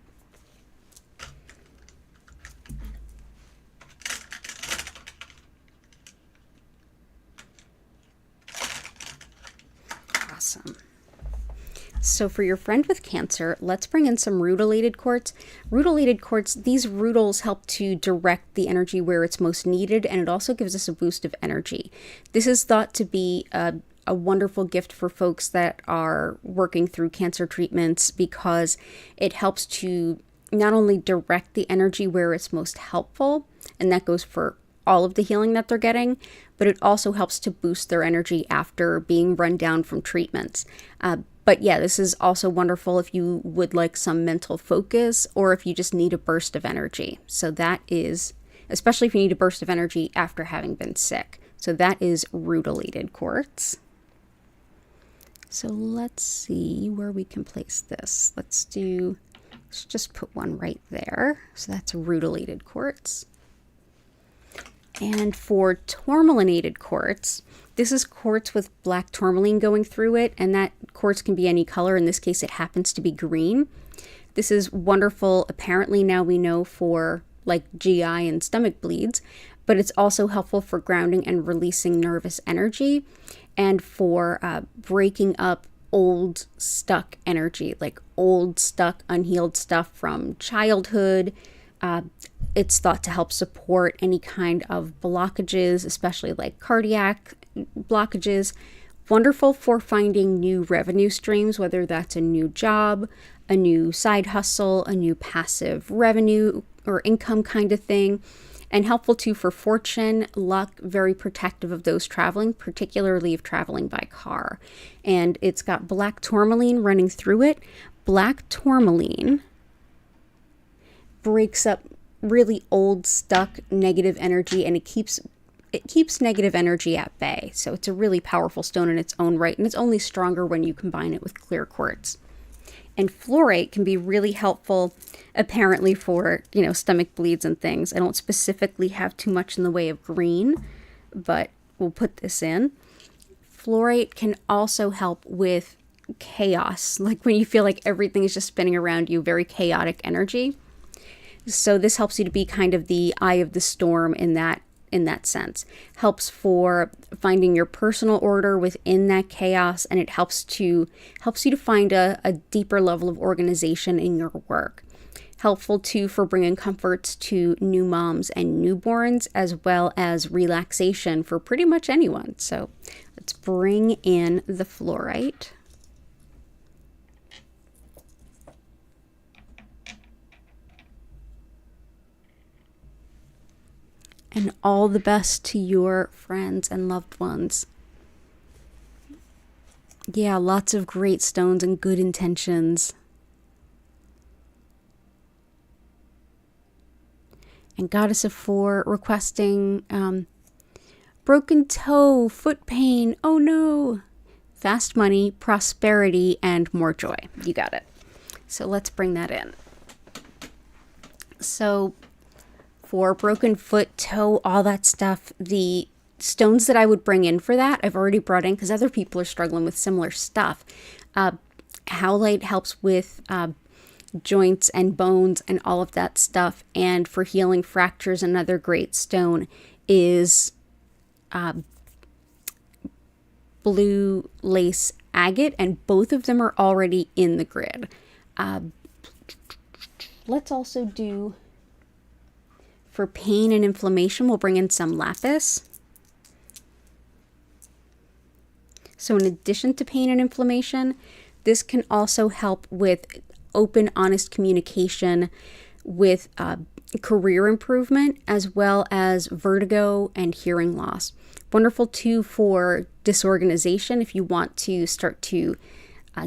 Speaker 1: Awesome. So for your friend with cancer, let's bring in some rutilated quartz. Rutilated quartz, these rutils help to direct the energy where it's most needed, and it also gives us a boost of energy. This is thought to be a wonderful gift for folks that are working through cancer treatments because it helps to not only direct the energy where it's most helpful, and that goes for all of the healing that they're getting, but it also helps to boost their energy after being run down from treatments. But yeah, this is also wonderful if you would like some mental focus or if you just need a burst of energy. So that is, especially if you need a burst of energy after having been sick. So that is rutilated quartz. So let's see where we can place this. Let's just put one right there. So that's rutilated quartz. And for tourmalinated quartz, this is quartz with black tourmaline going through it, and that quartz can be any color. In this case, it happens to be green. This is wonderful, apparently now we know, for like GI and stomach bleeds, but it's also helpful for grounding and releasing nervous energy and for breaking up old stuck energy, like old stuck unhealed stuff from childhood. It's thought to help support any kind of blockages, especially like cardiac blockages. Wonderful for finding new revenue streams, whether that's a new job, a new side hustle, a new passive revenue or income kind of thing. And helpful too for fortune, luck, very protective of those traveling, particularly if traveling by car. And it's got black tourmaline running through it. Black tourmaline breaks up really old, stuck negative energy, and it keeps negative energy at bay. So it's a really powerful stone in its own right, and it's only stronger when you combine it with clear quartz. And fluorite can be really helpful, apparently, for, stomach bleeds and things. I don't specifically have too much in the way of green, but we'll put this in. Fluorite can also help with chaos, like when you feel like everything is just spinning around you, very chaotic energy. So this helps you to be kind of the eye of the storm in that sense. Helps for finding your personal order within that chaos, and it helps you to find a deeper level of organization in your work. Helpful too for bringing comforts to new moms and newborns, as well as relaxation for pretty much anyone. So let's bring in the fluorite. And all the best to your friends and loved ones. Yeah, lots of great stones and good intentions. And Goddess of Four requesting broken toe, foot pain, oh no. Fast money, prosperity, and more joy. You got it. So let's bring that in. So for broken foot, toe, all that stuff, the stones that I would bring in for that, I've already brought in because other people are struggling with similar stuff. Howlite helps with joints and bones and all of that stuff. And for healing fractures, another great stone is blue lace agate, and both of them are already in the grid. Let's also do, for pain and inflammation, we'll bring in some lapis. So in addition to pain and inflammation, this can also help with open, honest communication, with career improvement, as well as vertigo and hearing loss. Wonderful too for disorganization if you want to start to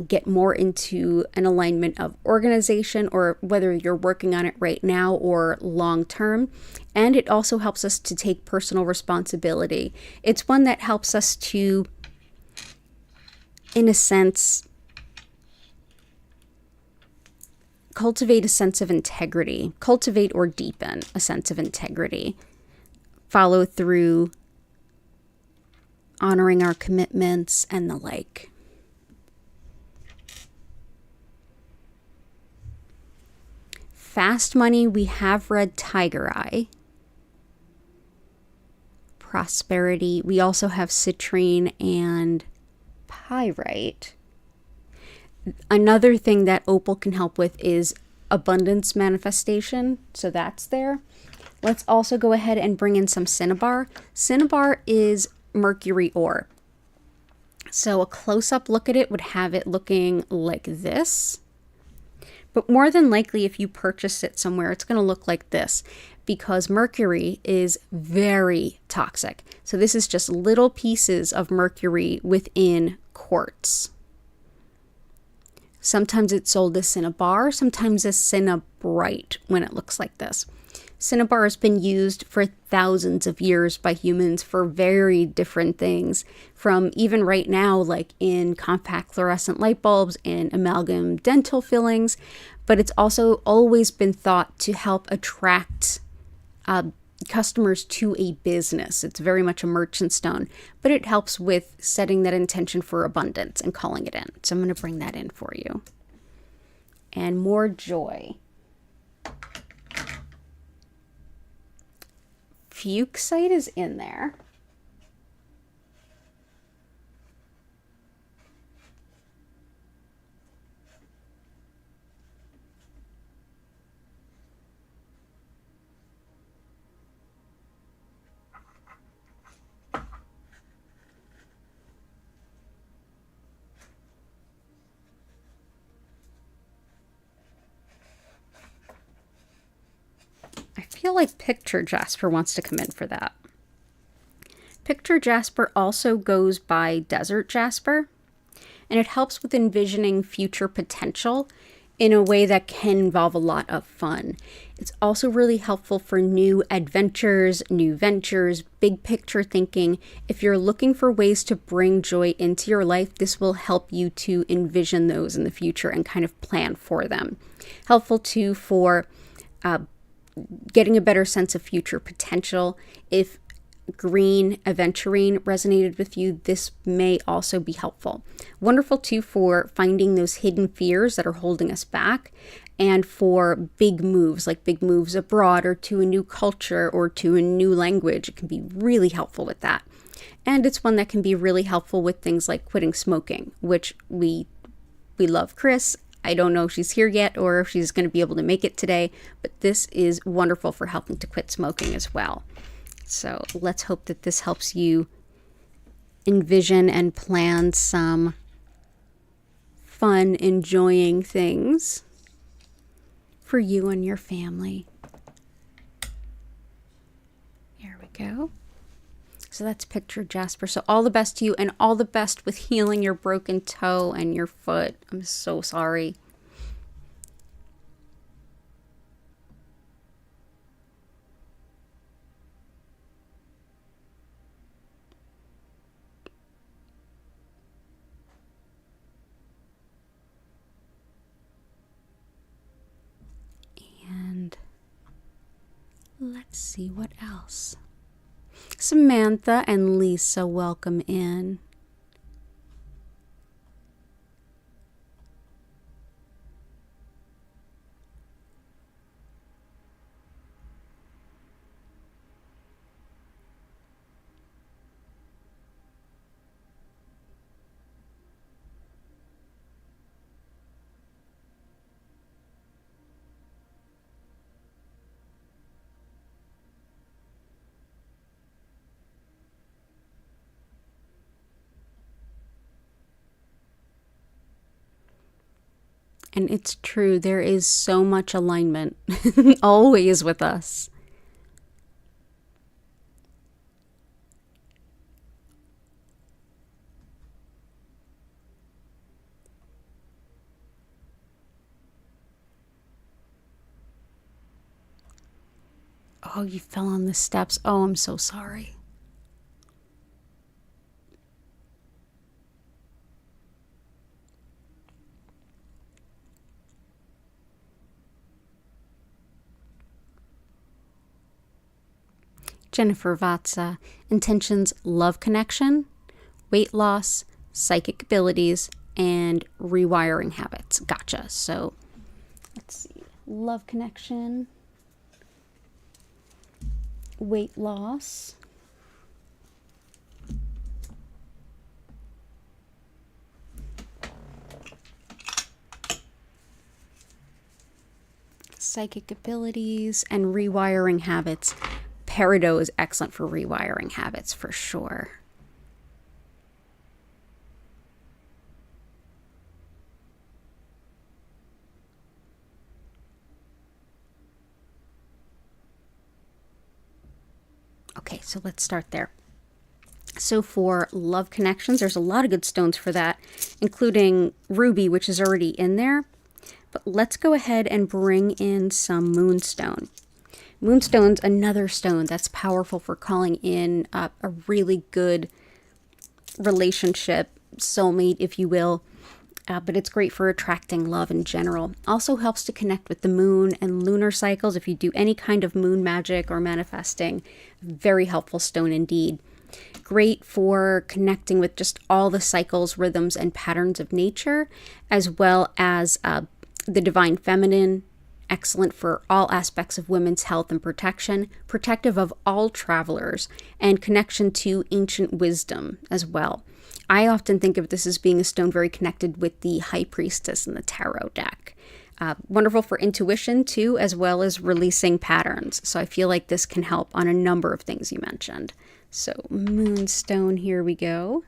Speaker 1: get more into an alignment of organization, or whether you're working on it right now or long term. And it also helps us to take personal responsibility. It's one that helps us to, in a sense, cultivate a sense of integrity, cultivate or deepen a sense of integrity, follow through, honoring our commitments, and the like. Fast money, we have red tiger eye. Prosperity, we also have citrine and pyrite. Another thing that opal can help with is abundance manifestation, so that's there. Let's also go ahead and bring in some cinnabar. Cinnabar is mercury ore. So a close-up look at it would have it looking like this. But more than likely, if you purchase it somewhere, it's going to look like this, because mercury is very toxic. So this is just little pieces of mercury within quartz. Sometimes it's sold as cinnabar, sometimes as cinnabrite when it looks like this. Cinnabar has been used for thousands of years by humans for very different things, from even right now, like in compact fluorescent light bulbs and amalgam dental fillings, but it's also always been thought to help attract customers to a business. It's very much a merchant stone, but it helps with setting that intention for abundance and calling it in. So I'm going to bring that in for you. And more joy. Fuchsite is in there. I feel like Picture Jasper wants to come in for that. Picture Jasper also goes by Desert Jasper, and it helps with envisioning future potential in a way that can involve a lot of fun. It's also really helpful for new adventures, new ventures, big picture thinking. If you're looking for ways to bring joy into your life, this will help you to envision those in the future and kind of plan for them. Helpful too for getting a better sense of future potential. If green aventurine resonated with you, this may also be helpful. Wonderful too for finding those hidden fears that are holding us back, and for big moves, like big moves abroad or to a new culture or to a new language. It can be really helpful with that. And it's one that can be really helpful with things like quitting smoking, which we love Chris. I don't know if she's here yet or if she's going to be able to make it today, but this is wonderful for helping to quit smoking as well. So let's hope that this helps you envision and plan some fun, enjoying things for you and your family. Here we go. So that's picture Jasper. So all the best to you, and all the best with healing your broken toe and your foot. I'm so sorry. And let's see what else. Samantha and Lisa, welcome in. And it's true, there is so much alignment always with us. Oh, you fell on the steps. Oh, I'm so sorry. Jennifer Vatsa, intentions, love connection, weight loss, psychic abilities, and rewiring habits. Gotcha. So let's see. Love connection, weight loss, psychic abilities, and rewiring habits. Peridot is excellent for rewiring habits for sure. Okay, so let's start there. So for love connections, there's a lot of good stones for that, including ruby, which is already in there. But let's go ahead and bring in some moonstone. Moonstone's another stone that's powerful for calling in a really good relationship, soulmate, if you will. But it's great for attracting love in general. Also helps to connect with the moon and lunar cycles if you do any kind of moon magic or manifesting. Very helpful stone indeed. Great for connecting with just all the cycles, rhythms, and patterns of nature, as well as the divine feminine. Excellent for all aspects of women's health and protection, protective of all travelers, and connection to ancient wisdom as well. I often think of this as being a stone very connected with the High Priestess in the Tarot deck. Wonderful for intuition too, as well as releasing patterns. So I feel like this can help on a number of things you mentioned. So moonstone, here we go.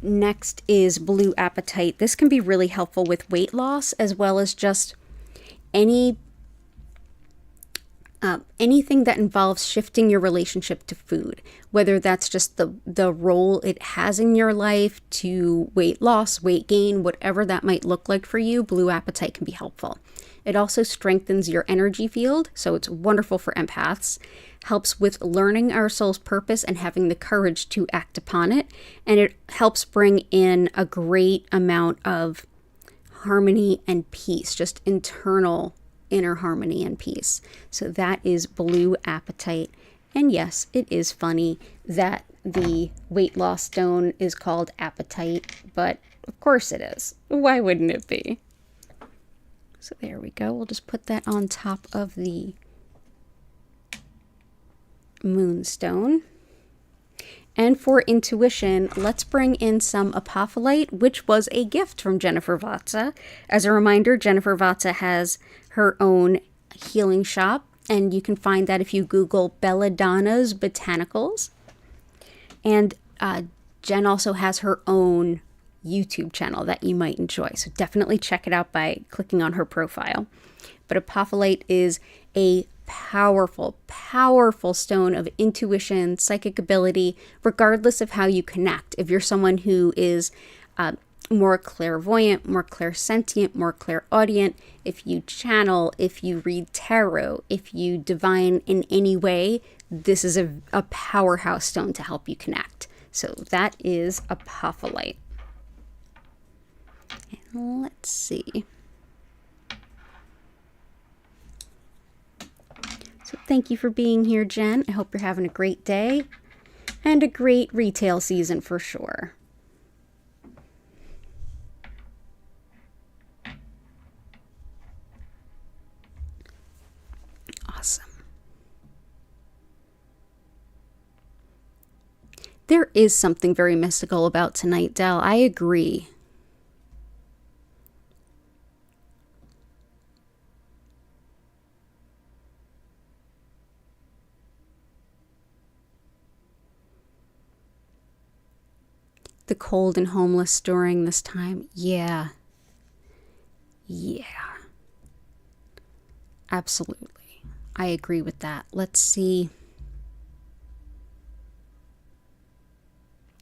Speaker 1: Next is blue apatite. This can be really helpful with weight loss, as well as just anything that involves shifting your relationship to food, whether that's just the role it has in your life, to weight loss, weight gain, whatever that might look like for you. Blue apatite can be helpful. It also strengthens your energy field, so it's wonderful for empaths. Helps with learning our soul's purpose and having the courage to act upon it. And it helps bring in a great amount of harmony and peace, just internal inner harmony and peace. So that is blue apatite. And yes, it is funny that the weight loss stone is called apatite, but of course it is. Why wouldn't it be? So there we go. We'll just put that on top of the moonstone. And for intuition, let's bring in some apophyllite, which was a gift from Jennifer Vatsa. As a reminder, Jennifer Vatsa has her own healing shop, and you can find that if you Google Belladonna's Botanicals. And Jen also has her own YouTube channel that you might enjoy. So definitely check it out by clicking on her profile. But apophyllite is a powerful, powerful stone of intuition, psychic ability, regardless of how you connect. If you're someone who is more clairvoyant, more clairsentient, more clairaudient, if you channel, if you read tarot, if you divine in any way, this is a powerhouse stone to help you connect. So that is apophyllite. And let's see. So thank you for being here, Jen. I hope you're having a great day and a great retail season for sure. Awesome. There is something very mystical about tonight, Del. I agree. The cold and homeless during this time. Yeah. Absolutely. I agree with that. Let's see.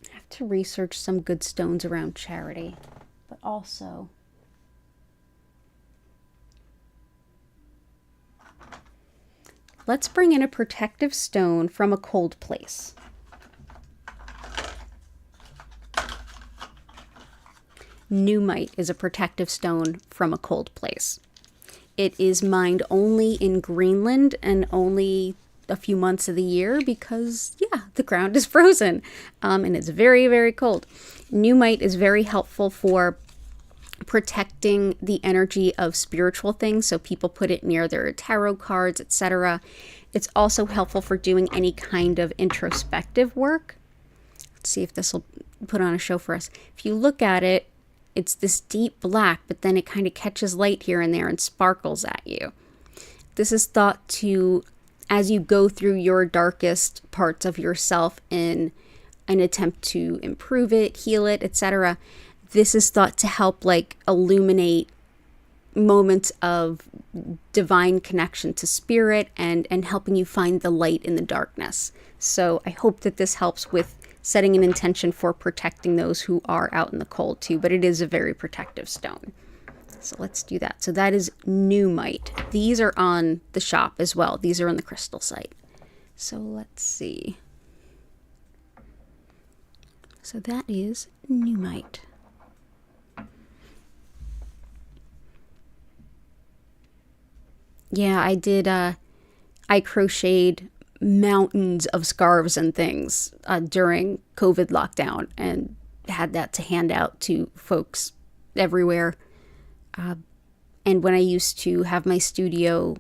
Speaker 1: I have to research some good stones around charity, but also let's bring in a protective stone from a cold place. Pneumite is a protective stone from a cold place. It is mined only in Greenland and only a few months of the year because, yeah, the ground is frozen and it's very, very cold. Pneumite is very helpful for protecting the energy of spiritual things, so people put it near their tarot cards, etc. It's also helpful for doing any kind of introspective work. Let's see if this will put on a show for us. If you look at it, it's this deep black, but then it kind of catches light here and there and sparkles at you. This is thought to, as you go through your darkest parts of yourself in an attempt to improve it, heal it, etc., this is thought to help like illuminate moments of divine connection to spirit and helping you find the light in the darkness. So I hope that this helps with setting an intention for protecting those who are out in the cold too, but it is a very protective stone. So let's do that. So that is pneumite. These are on the shop as well. These are on the crystal site. So let's see. So that is pneumite. Yeah, I did, I crocheted mountains of scarves and things during COVID lockdown and had that to hand out to folks everywhere. And when I used to have my studio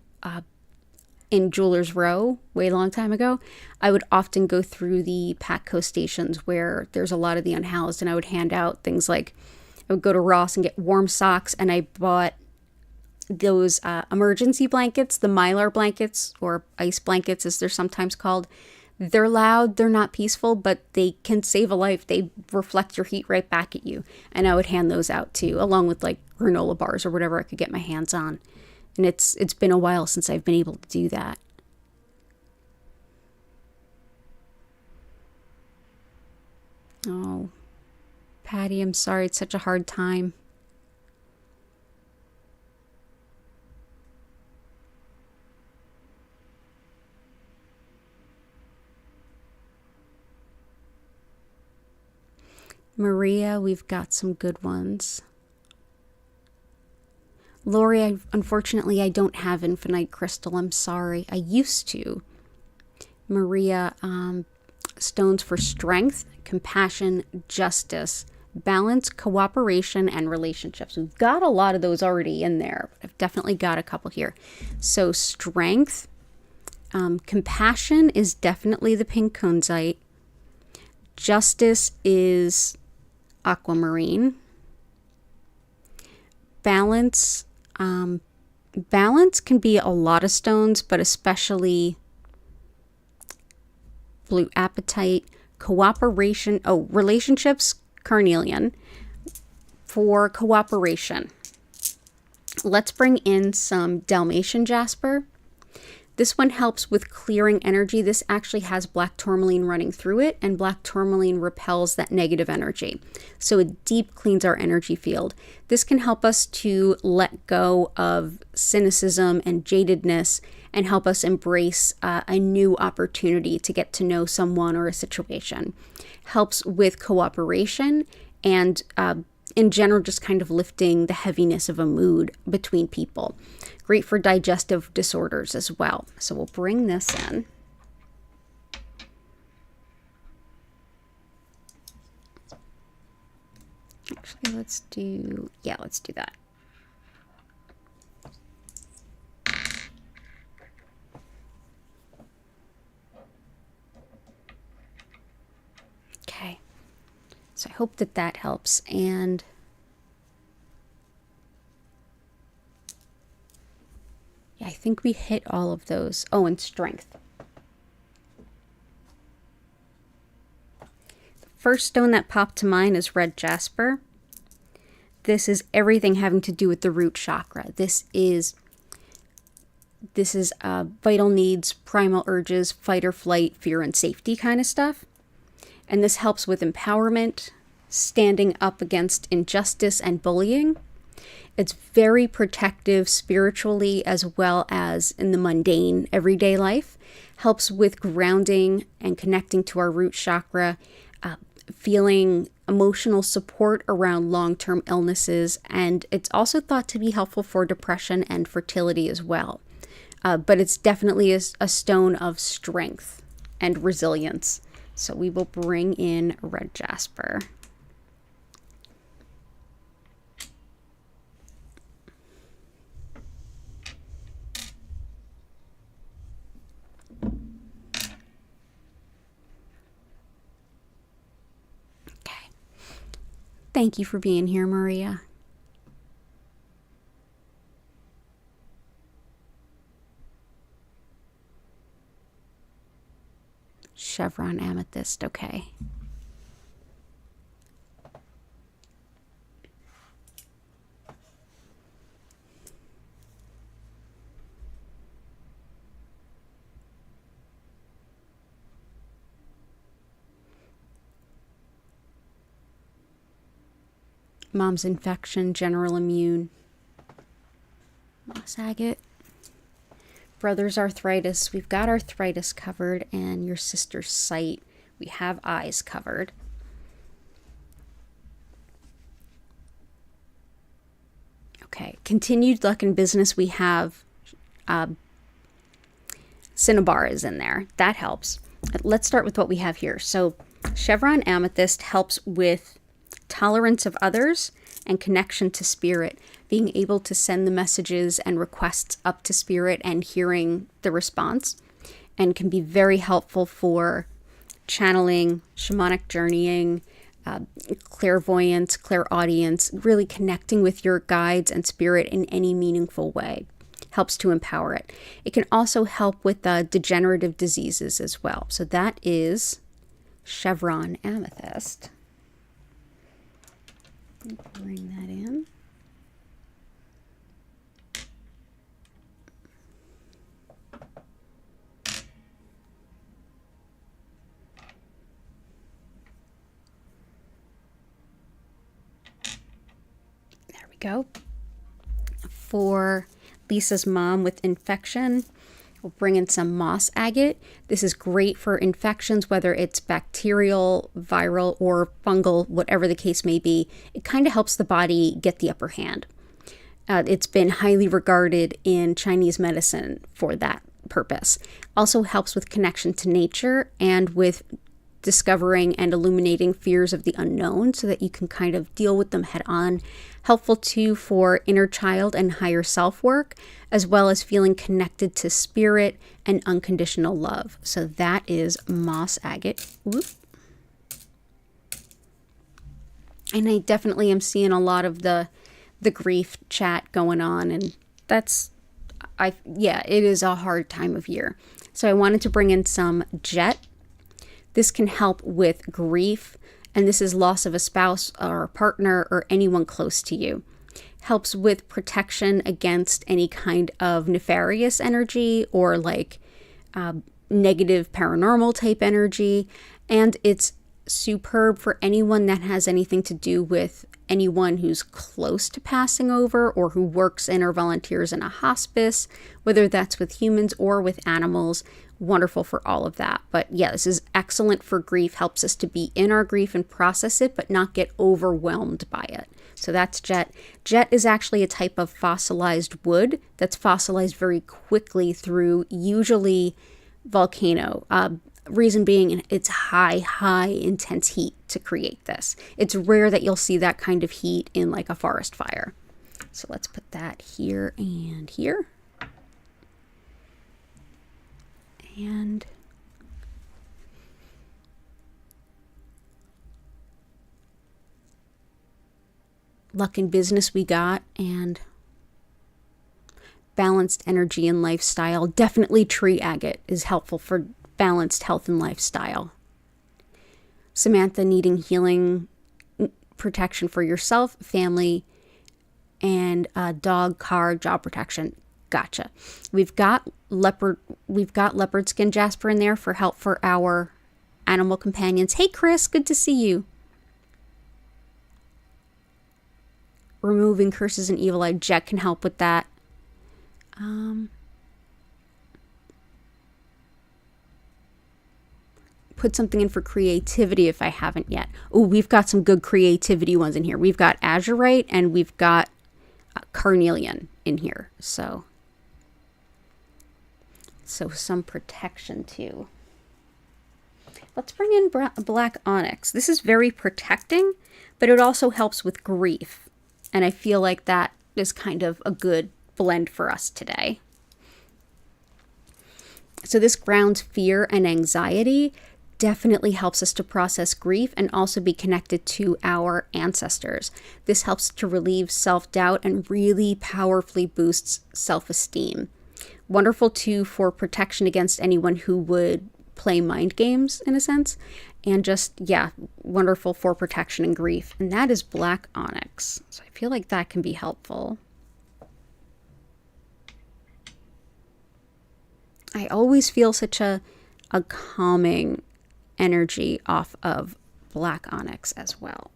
Speaker 1: in Jewelers Row way long time ago, I would often go through the Patco stations where there's a lot of the unhoused, and I would hand out things like, I would go to Ross and get warm socks, and I bought those emergency blankets, the Mylar blankets, or ice blankets as they're sometimes called. They're loud, they're not peaceful, but they can save a life. They reflect your heat right back at you. And I would hand those out too, along with like granola bars or whatever I could get my hands on. And it's been a while since I've been able to do that. Oh, Patty, I'm sorry. It's such a hard time. Maria, we've got some good ones. Lori, unfortunately, I don't have infinite crystal. I'm sorry. I used to. Maria, stones for strength, compassion, justice, balance, cooperation, and relationships. We've got a lot of those already in there. I've definitely got a couple here. So strength, compassion is definitely the pink kunzite. Justice is aquamarine. Balance, balance can be a lot of stones, but especially blue apatite. Cooperation, relationships, carnelian. For cooperation, let's bring in some Dalmatian jasper. This one helps with clearing energy. This actually has black tourmaline running through it, and black tourmaline repels that negative energy. So it deep cleans our energy field. This can help us to let go of cynicism and jadedness and help us embrace a new opportunity to get to know someone or a situation. Helps with cooperation and in general, just kind of lifting the heaviness of a mood between people. Great for digestive disorders as well. So we'll bring this in. Actually, let's do that. Okay. So I hope that that helps. And yeah, I think we hit all of those. Oh, and strength. The first stone that popped to mind is red jasper. This is everything having to do with the root chakra. This is vital needs, primal urges, fight or flight, fear and safety kind of stuff. And this helps with empowerment, standing up against injustice and bullying. It's very protective spiritually as well as in the mundane everyday life. Helps with grounding and connecting to our root chakra, feeling emotional support around long-term illnesses. And it's also thought to be helpful for depression and fertility as well. But it's definitely a stone of strength and resilience. So we will bring in red jasper. Okay. Thank you for being here, Maria. Chevron amethyst, okay. Mom's infection, general immune. Moss agate. Brother's arthritis, we've got arthritis covered, and your sister's sight, we have eyes covered. Okay, continued luck in business, we have cinnabar is in there. That helps. Let's start with what we have here. So chevron amethyst helps with tolerance of others and connection to spirit, being able to send the messages and requests up to spirit and hearing the response, and can be very helpful for channeling, shamanic journeying, clairvoyance, clairaudience, really connecting with your guides and spirit in any meaningful way. Helps to empower it. It can also help with degenerative diseases as well. So that is chevron amethyst. Bring that in. There we go. For Lisa's mom with infection, we'll bring in some moss agate. This is great for infections, whether it's bacterial, viral, or fungal, whatever the case may be. It kind of helps the body get the upper hand. It's been highly regarded in Chinese medicine for that purpose. Also helps with connection to nature and with discovering and illuminating fears of the unknown so that you can kind of deal with them head on. Helpful too for inner child and higher self work, as well as feeling connected to spirit and unconditional love. So that is moss agate. Whoop. And I definitely am seeing a lot of the grief chat going on, and it is a hard time of year. So I wanted to bring in some jet. This can help with grief And this is loss of a spouse or a partner or anyone close to you. Helps with protection against any kind of nefarious energy or like negative paranormal type energy. And it's superb for anyone that has anything to do with anyone who's close to passing over or who works in or volunteers in a hospice, whether that's with humans or with animals. Wonderful for all of that. But yeah, this is excellent for grief, helps us to be in our grief and process it, but not get overwhelmed by it. So that's jet. Jet is actually a type of fossilized wood that's fossilized very quickly through usually volcano. Reason being, it's high intense heat to create this. It's rare that you'll see that kind of heat in like a forest fire. So let's put that here and here. And luck in business we got, and balanced energy and lifestyle. Definitely tree agate is helpful for balanced health and lifestyle. Samantha needing healing, protection for yourself, family, and dog, car, job protection. Gotcha. We've got leopard skin jasper in there for help for our animal companions. Hey Chris, good to see you. Removing curses and evil eye. Jet can help with that. Put something in for creativity if I haven't yet. Oh, we've got some good creativity ones in here. We've got azurite and we've got carnelian in here. So some protection too. Let's bring in black onyx. This is very protecting, but it also helps with grief. And I feel like that is kind of a good blend for us today. So this grounds fear and anxiety, definitely helps us to process grief and also be connected to our ancestors. This helps to relieve self-doubt and really powerfully boosts self-esteem. Wonderful too for protection against anyone who would play mind games in a sense. And just, yeah, wonderful for protection and grief. And that is black onyx. So I feel like that can be helpful. I always feel such a calming energy off of black onyx as well.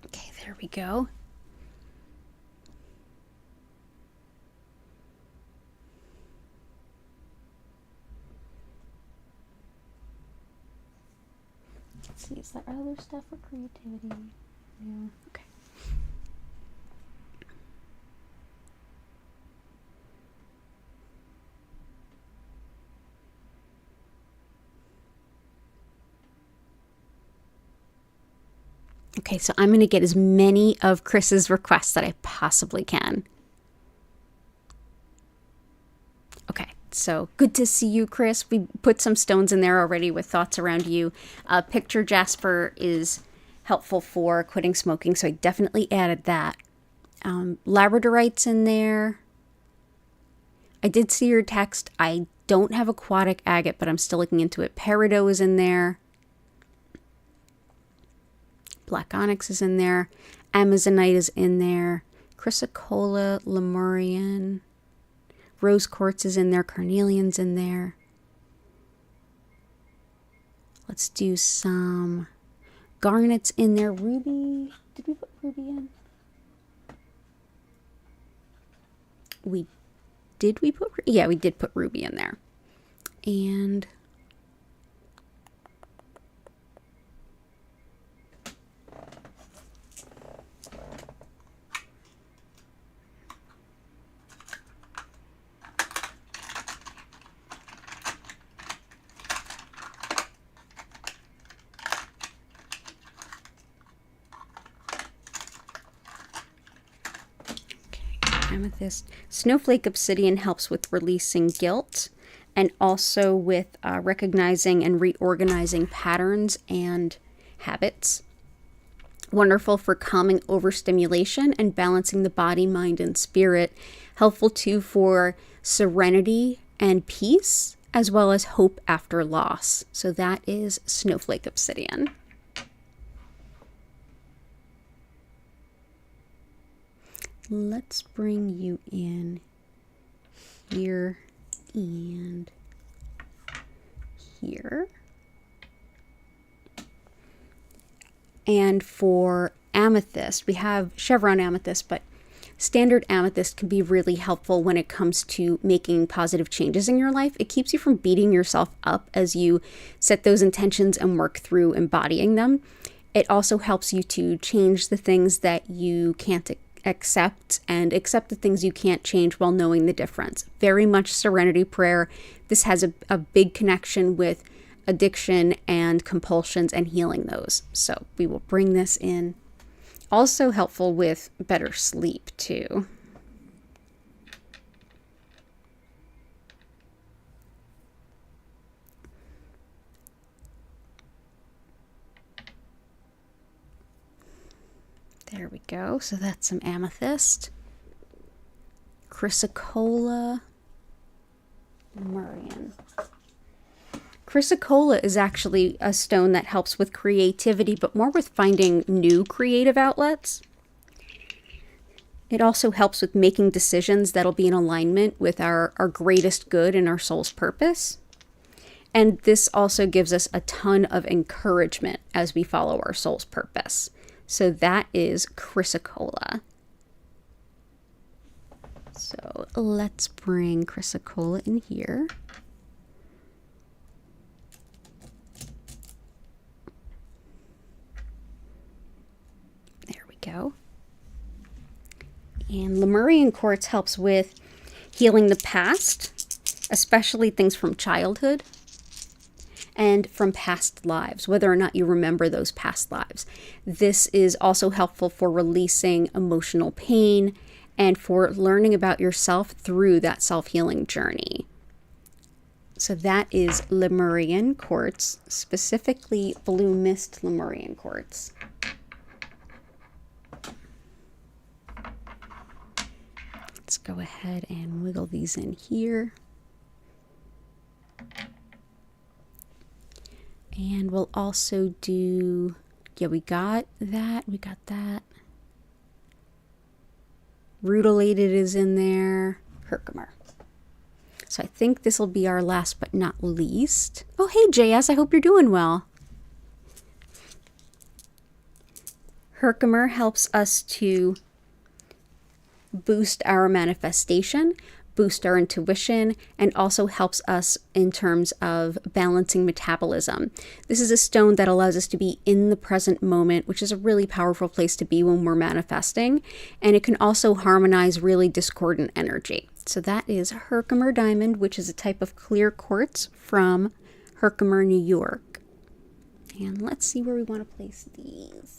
Speaker 1: Okay, there we go. Let's see, is there other stuff for creativity? Yeah, okay. Okay, so I'm going to get as many of Chris's requests that I possibly can. Okay, so good to see you, Chris. We put some stones in there already with thoughts around you. Picture jasper is helpful for quitting smoking, so I definitely added that. Labradorite's in there. I did see your text. I don't have aquatic agate, but I'm still looking into it. Peridot is in there. Black onyx is in there. Amazonite is in there. Chrysocolla, Lemurian. Rose quartz is in there. Carnelian's in there. Let's do some garnets in there. Ruby. Did we put ruby in? Yeah, we did put ruby in there. And amethyst. Snowflake obsidian helps with releasing guilt and also with recognizing and reorganizing patterns and habits. Wonderful for calming overstimulation and balancing the body, mind, and spirit. Helpful too for serenity and peace as well as hope after loss. So that is Snowflake Obsidian. Let's bring you in here and here. And for amethyst, we have chevron amethyst, but standard amethyst can be really helpful when it comes to making positive changes in your life. It keeps you from beating yourself up as you set those intentions and work through embodying them. It also helps you to change the things that you can't accept and accept the things you can't change while knowing the difference. Very much serenity prayer. This has a big connection with addiction and compulsions and healing those. So we will bring this in. Also helpful with better sleep too. There we go. So that's some amethyst. Chrysocolla. Lemurian. Chrysocolla is actually a stone that helps with creativity, but more with finding new creative outlets. It also helps with making decisions that'll be in alignment with our greatest good and our soul's purpose. And this also gives us a ton of encouragement as we follow our soul's purpose. So that is Chrysocolla. So let's bring Chrysocolla in here. There we go. And Lemurian quartz helps with healing the past, especially things from childhood and from past lives, whether or not you remember those past lives. This is also helpful for releasing emotional pain and for learning about yourself through that self-healing journey. So that is Lemurian quartz, specifically blue mist Lemurian quartz. Let's go ahead and wiggle these in here. And we'll also do, yeah, we got that. Rutilated is in there. Herkimer. So I think this will be our last but not least. Oh, hey, JS, I hope you're doing well. Herkimer helps us to boost our manifestation, boost our intuition, and also helps us in terms of balancing metabolism. This is a stone that allows us to be in the present moment, which is a really powerful place to be when we're manifesting. And it can also harmonize really discordant energy. So that is Herkimer diamond, which is a type of clear quartz from Herkimer, New York. And let's see where we want to place these.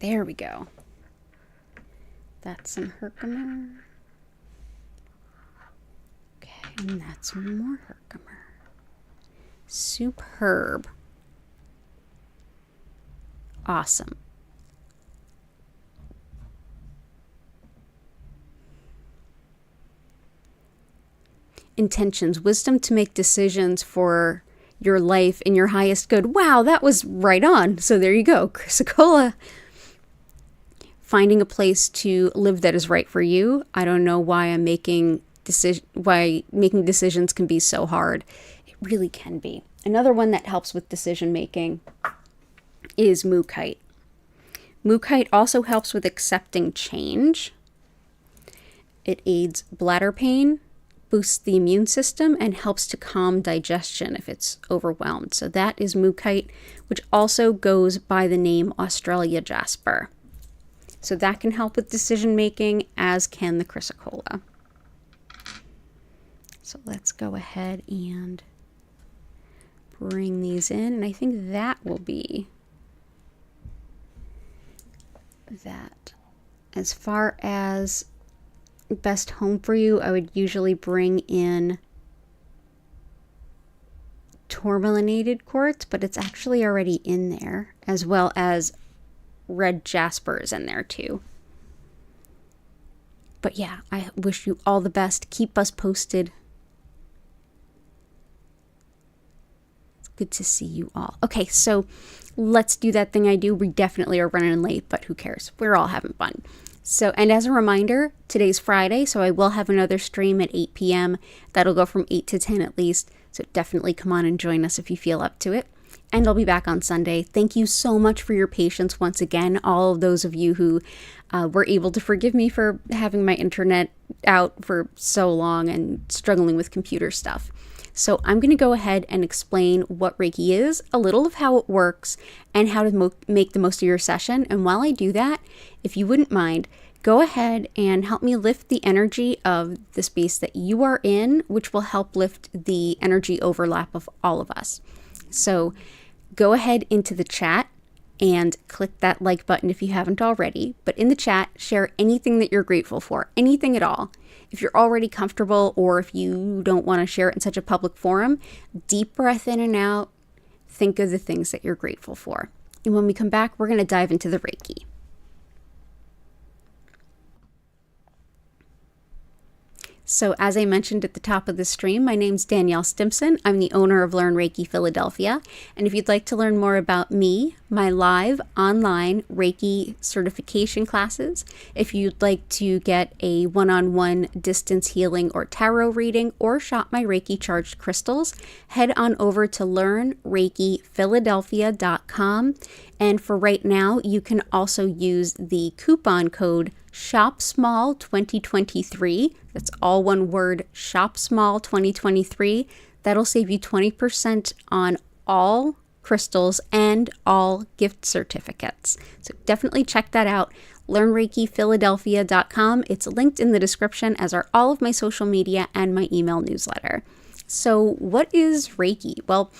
Speaker 1: There we go. That's some Herkimer. Okay, and that's more Herkimer. Superb. Awesome. Intentions, wisdom to make decisions for your life in your highest good. Wow, that was right on. So there you go, Chrysocolla. Finding a place to live that is right for you. I don't know why making decisions can be so hard. It really can be. Another one that helps with decision making is Mookaite. Mookaite also helps with accepting change. It aids bladder pain, boosts the immune system, and helps to calm digestion if it's overwhelmed. So that is Mookaite, which also goes by the name Australia Jasper. So that can help with decision making, as can the Chrysocolla. So let's go ahead and bring these in, and I think that will be that. As far as best home for you, I would usually bring in tourmalinated quartz, but it's actually already in there, as well as red jasper is in there too. But yeah, I wish you all the best. Keep us posted. It's good to see you all. Okay, so let's do that thing I do. We definitely are running late, but who cares? We're all having fun. So, and as a reminder, today's Friday, so I will have another stream at 8 p.m. That'll go from 8 to 10 at least. So definitely come on and join us if you feel up to it. And I'll be back on Sunday. Thank you so much for your patience once again. All of those of you who were able to forgive me for having my internet out for so long and struggling with computer stuff. So I'm going to go ahead and explain what Reiki is, a little of how it works, and how to make the most of your session. And while I do that, if you wouldn't mind, go ahead and help me lift the energy of the space that you are in, which will help lift the energy overlap of all of us. So go ahead into the chat and click that like button if you haven't already. But in the chat, share anything that you're grateful for, anything at all. If you're already comfortable, or if you don't want to share it in such a public forum, deep breath in and out. Think of the things that you're grateful for. And when we come back, we're going to dive into the Reiki. So as I mentioned at the top of the stream, my name's Danielle Stimpson. I'm the owner of Learn Reiki Philadelphia. And if you'd like to learn more about me, my live online Reiki certification classes, if you'd like to get a one-on-one distance healing or tarot reading, or shop my Reiki charged crystals, head on over to learnreikiphiladelphia.com. And for right now, you can also use the coupon code ShopSmall2023. That's all one word, ShopSmall2023. That'll save you 20% on all crystals and all gift certificates. So definitely check that out. LearnReikiPhiladelphia.com. It's linked in the description, as are all of my social media and my email newsletter. So what is Reiki? Well,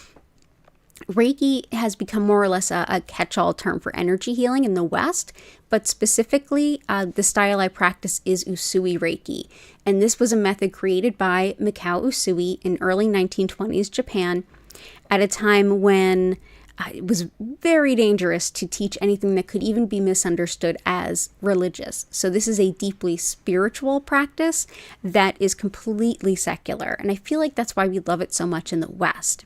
Speaker 1: Reiki has become more or less a catch-all term for energy healing in the West, but specifically the style I practice is Usui Reiki. And this was a method created by Mikao Usui in early 1920s Japan, at a time when it was very dangerous to teach anything that could even be misunderstood as religious. So this is a deeply spiritual practice that is completely secular. And I feel like that's why we love it so much in the West.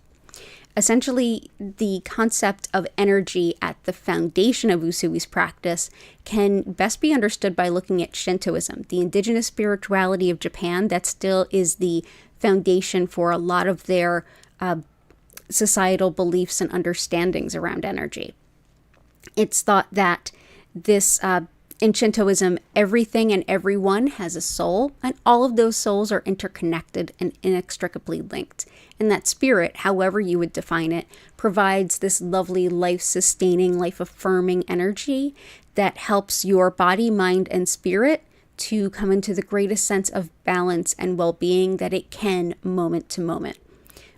Speaker 1: Essentially, the concept of energy at the foundation of Usui's practice can best be understood by looking at Shintoism, the indigenous spirituality of Japan that still is the foundation for a lot of their societal beliefs and understandings around energy. It's thought that in Shintoism, everything and everyone has a soul, and all of those souls are interconnected and inextricably linked. And that spirit, however you would define it, provides this lovely life-sustaining, life-affirming energy that helps your body, mind, and spirit to come into the greatest sense of balance and well-being that it can moment to moment.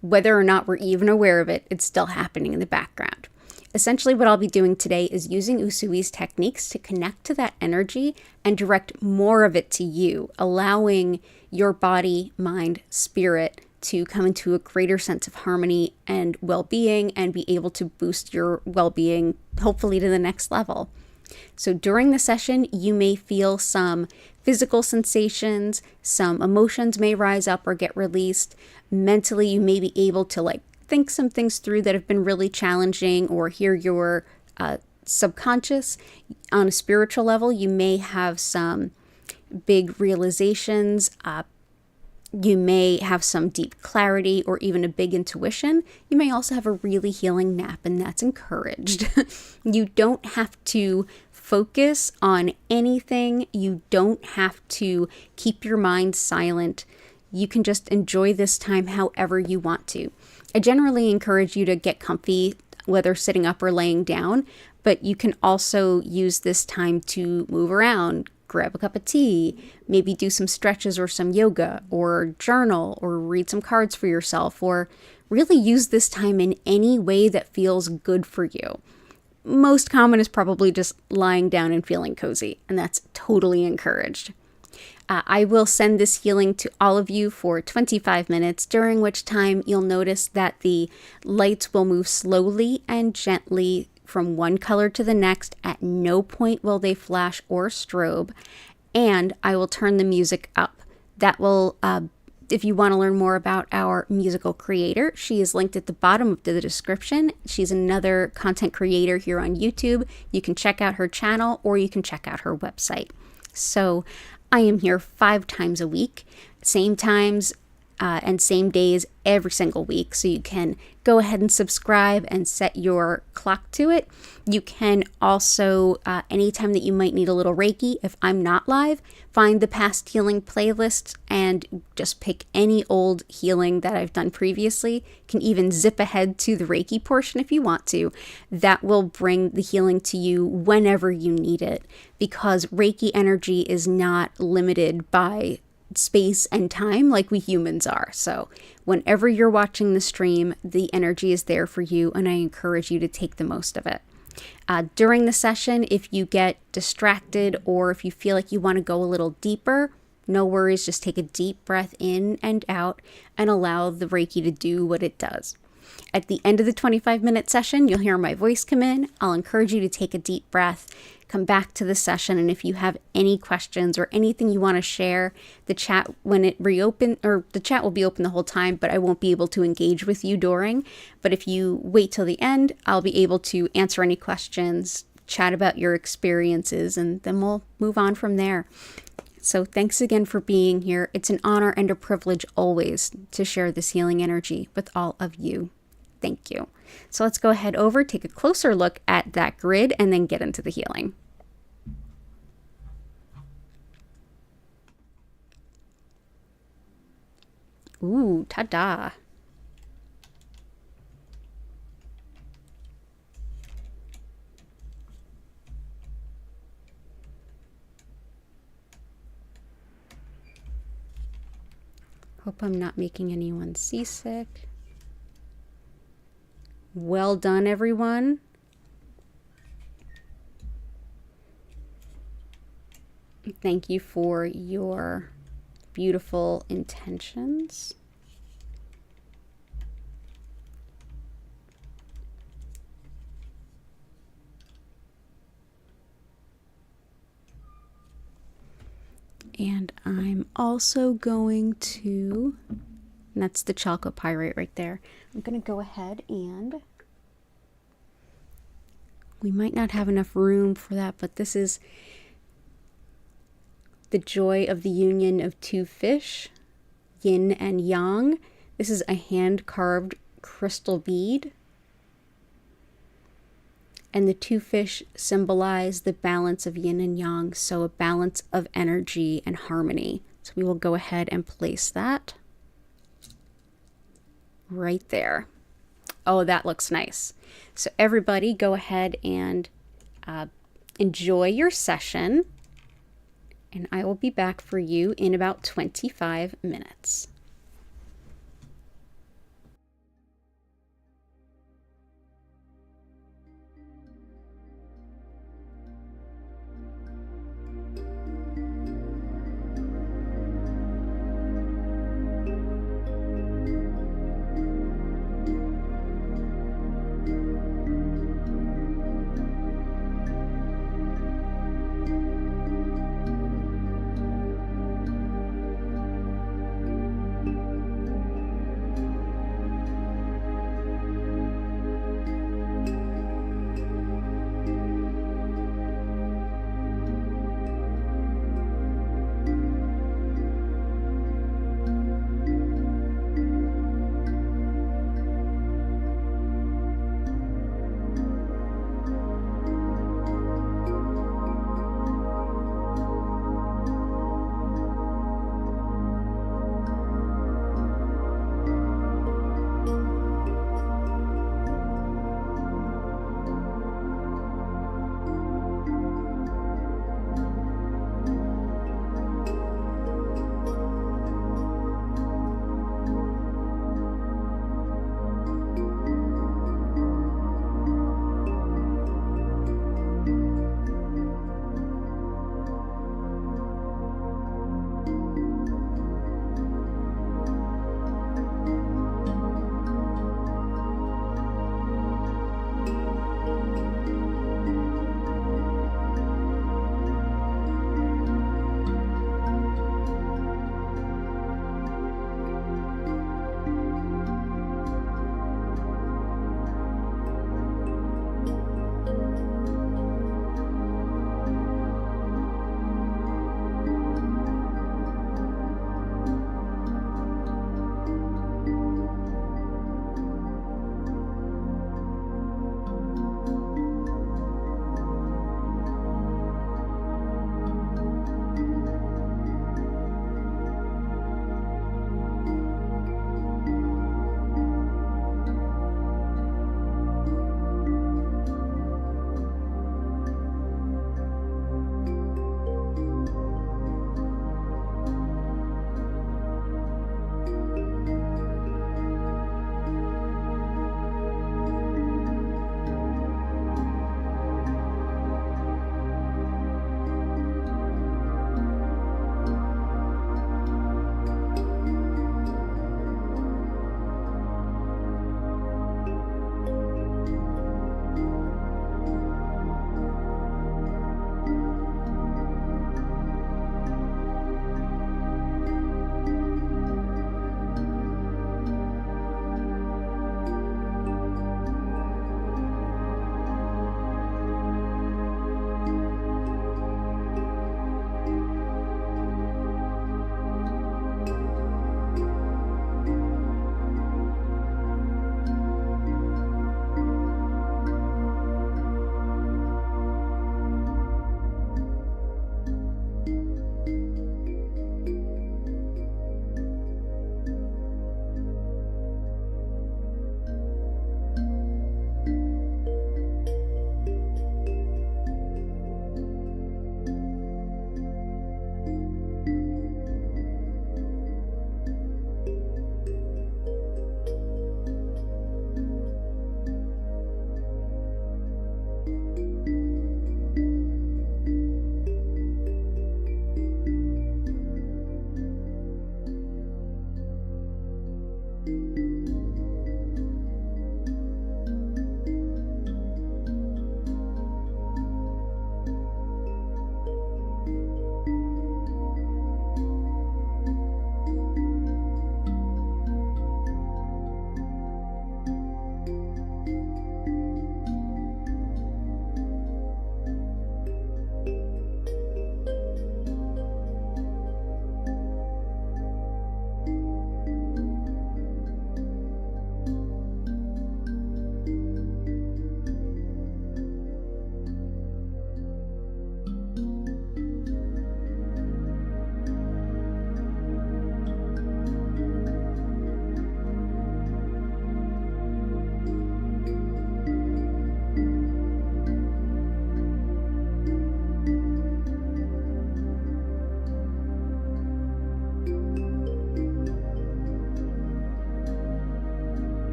Speaker 1: Whether or not we're even aware of it, it's still happening in the background. Essentially, what I'll be doing today is using Usui's techniques to connect to that energy and direct more of it to you, allowing your body, mind, spirit to come into a greater sense of harmony and well-being, and be able to boost your well-being, hopefully to the next level. So during the session, you may feel some physical sensations, some emotions may rise up or get released. Mentally, you may be able to think some things through that have been really challenging, or hear your subconscious. On a spiritual level, you may have some big realizations. You may have some deep clarity or even a big intuition. You may also have a really healing nap, and that's encouraged. You don't have to focus on anything. You don't have to keep your mind silent. You can just enjoy this time however you want to. I generally encourage you to get comfy, whether sitting up or laying down, but you can also use this time to move around, grab a cup of tea, maybe do some stretches or some yoga, or journal, or read some cards for yourself, or really use this time in any way that feels good for you. Most common is probably just lying down and feeling cozy, and that's totally encouraged. I will send this healing to all of you for 25 minutes, during which time you'll notice that the lights will move slowly and gently from one color to the next. At no point will they flash or strobe, and I will turn the music up. That will, if you want to learn more about our musical creator, she is linked at the bottom of the description. She's another content creator here on YouTube. You can check out her channel or you can check out her website. So I am here 5 times a week, same times and same days every single week. So you can go ahead and subscribe and set your clock to it. You can also, anytime that you might need a little Reiki, if I'm not live, find the past healing playlists and just pick any old healing that I've done previously. You can even zip ahead to the Reiki portion if you want to. That will bring the healing to you whenever you need it, because Reiki energy is not limited by space and time like we humans are. So whenever you're watching the stream, the energy is there for you, and I encourage you to take the most of it. During the session, if you get distracted or if you feel like you want to go a little deeper, no worries, just take a deep breath in and out and allow the Reiki to do what it does. At the end of the 25-minute session, you'll hear my voice come in. I'll encourage you to take a deep breath, come back to the session, and if you have any questions or anything you want to share, the chat, when it reopens, or the chat will be open the whole time, but I won't be able to engage with you during. But if you wait till the end, I'll be able to answer any questions, chat about your experiences, and then we'll move on from there. So thanks again for being here. It's an honor and a privilege always to share this healing energy with all of you. Thank you. So let's go ahead over, take a closer look at that grid, and then get into the healing. Ooh, ta-da. Hope I'm not making anyone seasick. Well done, everyone. Thank you for your beautiful intentions. And I'm also going to, and that's the chalcopyrite right there. I'm going to go ahead and, we might not have enough room for that, but this is the joy of the union of 2 fish, yin and yang. This is a hand-carved crystal bead. And the 2 fish symbolize the balance of yin and yang, so a balance of energy and harmony. So we will go ahead and place that right there. Oh, that looks nice. So everybody go ahead and enjoy your session, and I will be back for you in about 25 minutes.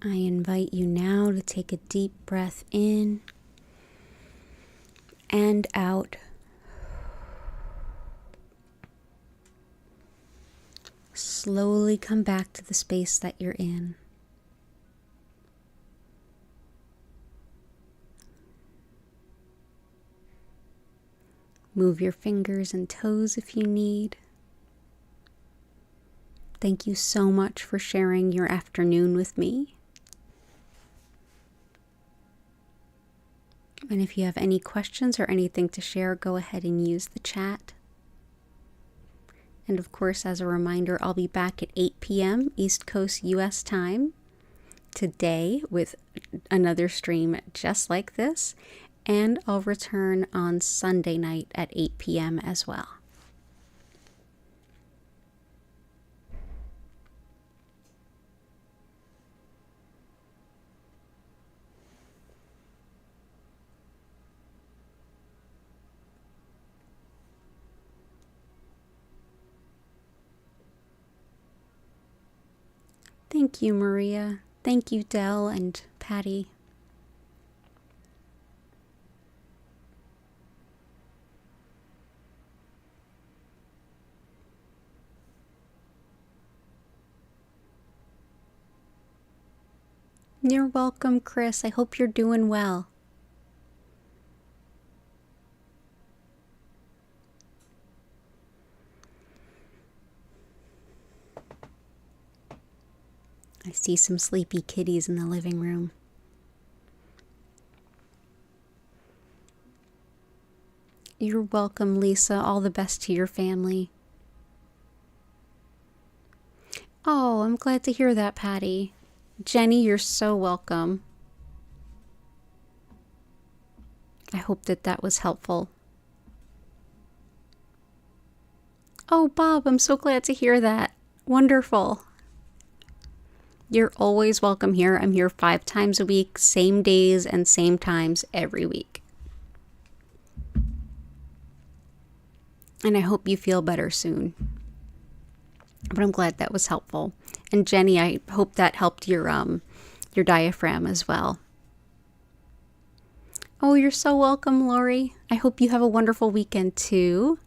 Speaker 1: I invite you now to take a deep breath in and out. Slowly come back to the space that you're in. Move your fingers and toes if you need. Thank you so much for sharing your afternoon with me. And if you have any questions or anything to share, go ahead and use the chat. And of course, as a reminder, I'll be back at 8 p.m. East Coast US time today with another stream just like this. And I'll return on Sunday night at 8 p.m. as well. Thank you, Maria. Thank you, Dell and Patty. You're welcome, Chris. I hope you're doing well. I see some sleepy kitties in the living room. You're welcome, Lisa. All the best to your family. Oh, I'm glad to hear that, Patty. Jenny, you're so welcome. I hope that was helpful. Oh, Bob, I'm so glad to hear that. Wonderful. You're always welcome here. I'm here 5 times a week, same days and same times every week. And I hope you feel better soon. But I'm glad that was helpful. And Jenny, I hope that helped your diaphragm as well. Oh, you're so welcome, Lori. I hope you have a wonderful weekend too.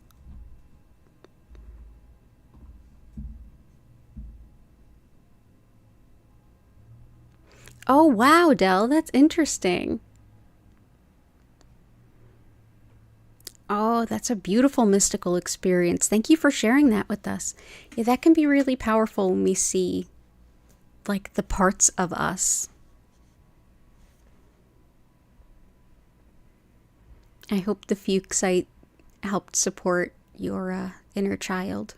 Speaker 1: Oh, wow, Dell, that's interesting. Oh, that's a beautiful mystical experience. Thank you for sharing that with us. Yeah, that can be really powerful when we see, like, the parts of us. I hope the Fuchs site helped support your inner child.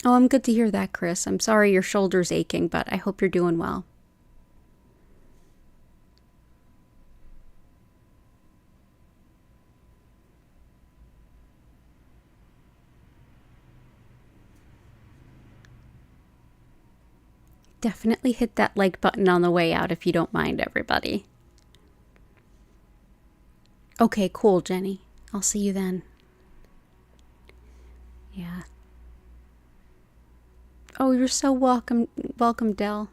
Speaker 1: Oh, I'm good to hear that, Chris. I'm sorry your shoulder's aching, but I hope you're doing well. Definitely hit that like button on the way out if you don't mind, everybody. Okay, cool, Jenny. I'll see you then. Yeah. Oh, you're so welcome, Dell.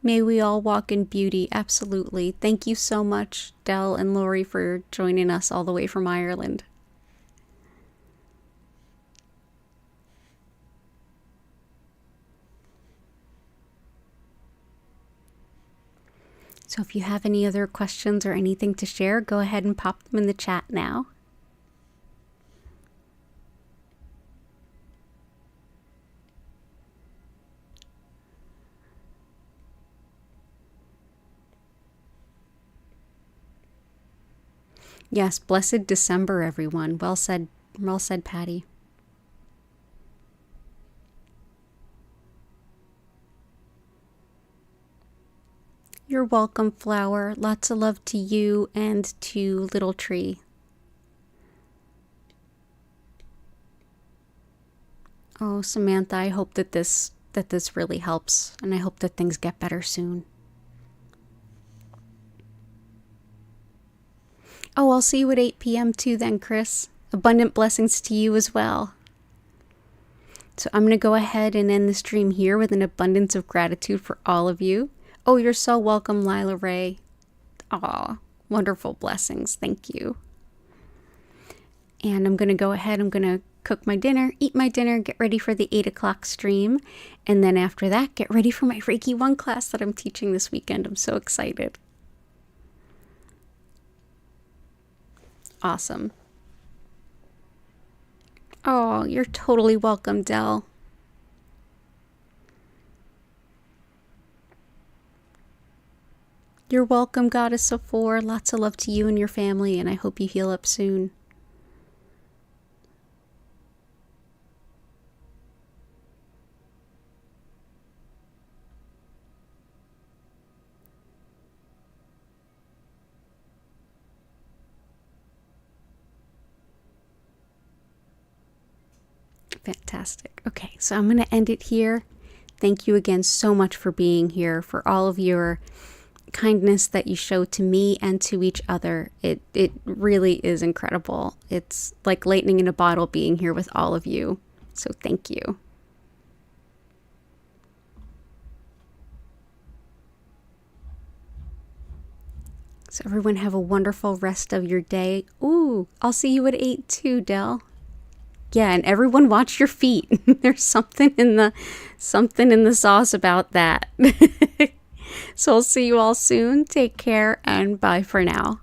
Speaker 1: May we all walk in beauty, absolutely. Thank you so much, Dell and Lori, for joining us all the way from Ireland. So if you have any other questions or anything to share, go ahead and pop them in the chat now. Yes, blessed December, everyone. Well said, Patty. You're welcome, Flower. Lots of love to you and to Little Tree. Oh, Samantha, I hope that this really helps, and I hope that things get better soon. Oh, I'll see you at 8 p.m. too then, Chris. Abundant blessings to you as well. So I'm going to go ahead and end the stream here with an abundance of gratitude for all of you. Oh, you're so welcome, Lila Ray. Aw, wonderful blessings. Thank you. And I'm going to go ahead. I'm going to cook my dinner, eat my dinner, get ready for the 8 o'clock stream. And then after that, get ready for my Reiki 1 class that I'm teaching this weekend. I'm so excited. Awesome. Oh, you're totally welcome, Dell. You're welcome, Goddess of 4. Lots of love to you and your family, and I hope you heal up soon. Fantastic. Okay, so I'm going to end it here. Thank you again so much for being here, for all of your kindness that you show to me and to each other. It really is incredible. It's like lightning in a bottle being here with all of you. So thank you. So everyone have a wonderful rest of your day. Ooh, I'll see you at 8 too, Dell. Yeah, and everyone watch your feet. There's something in the sauce about that. So I'll see you all soon. Take care and bye for now.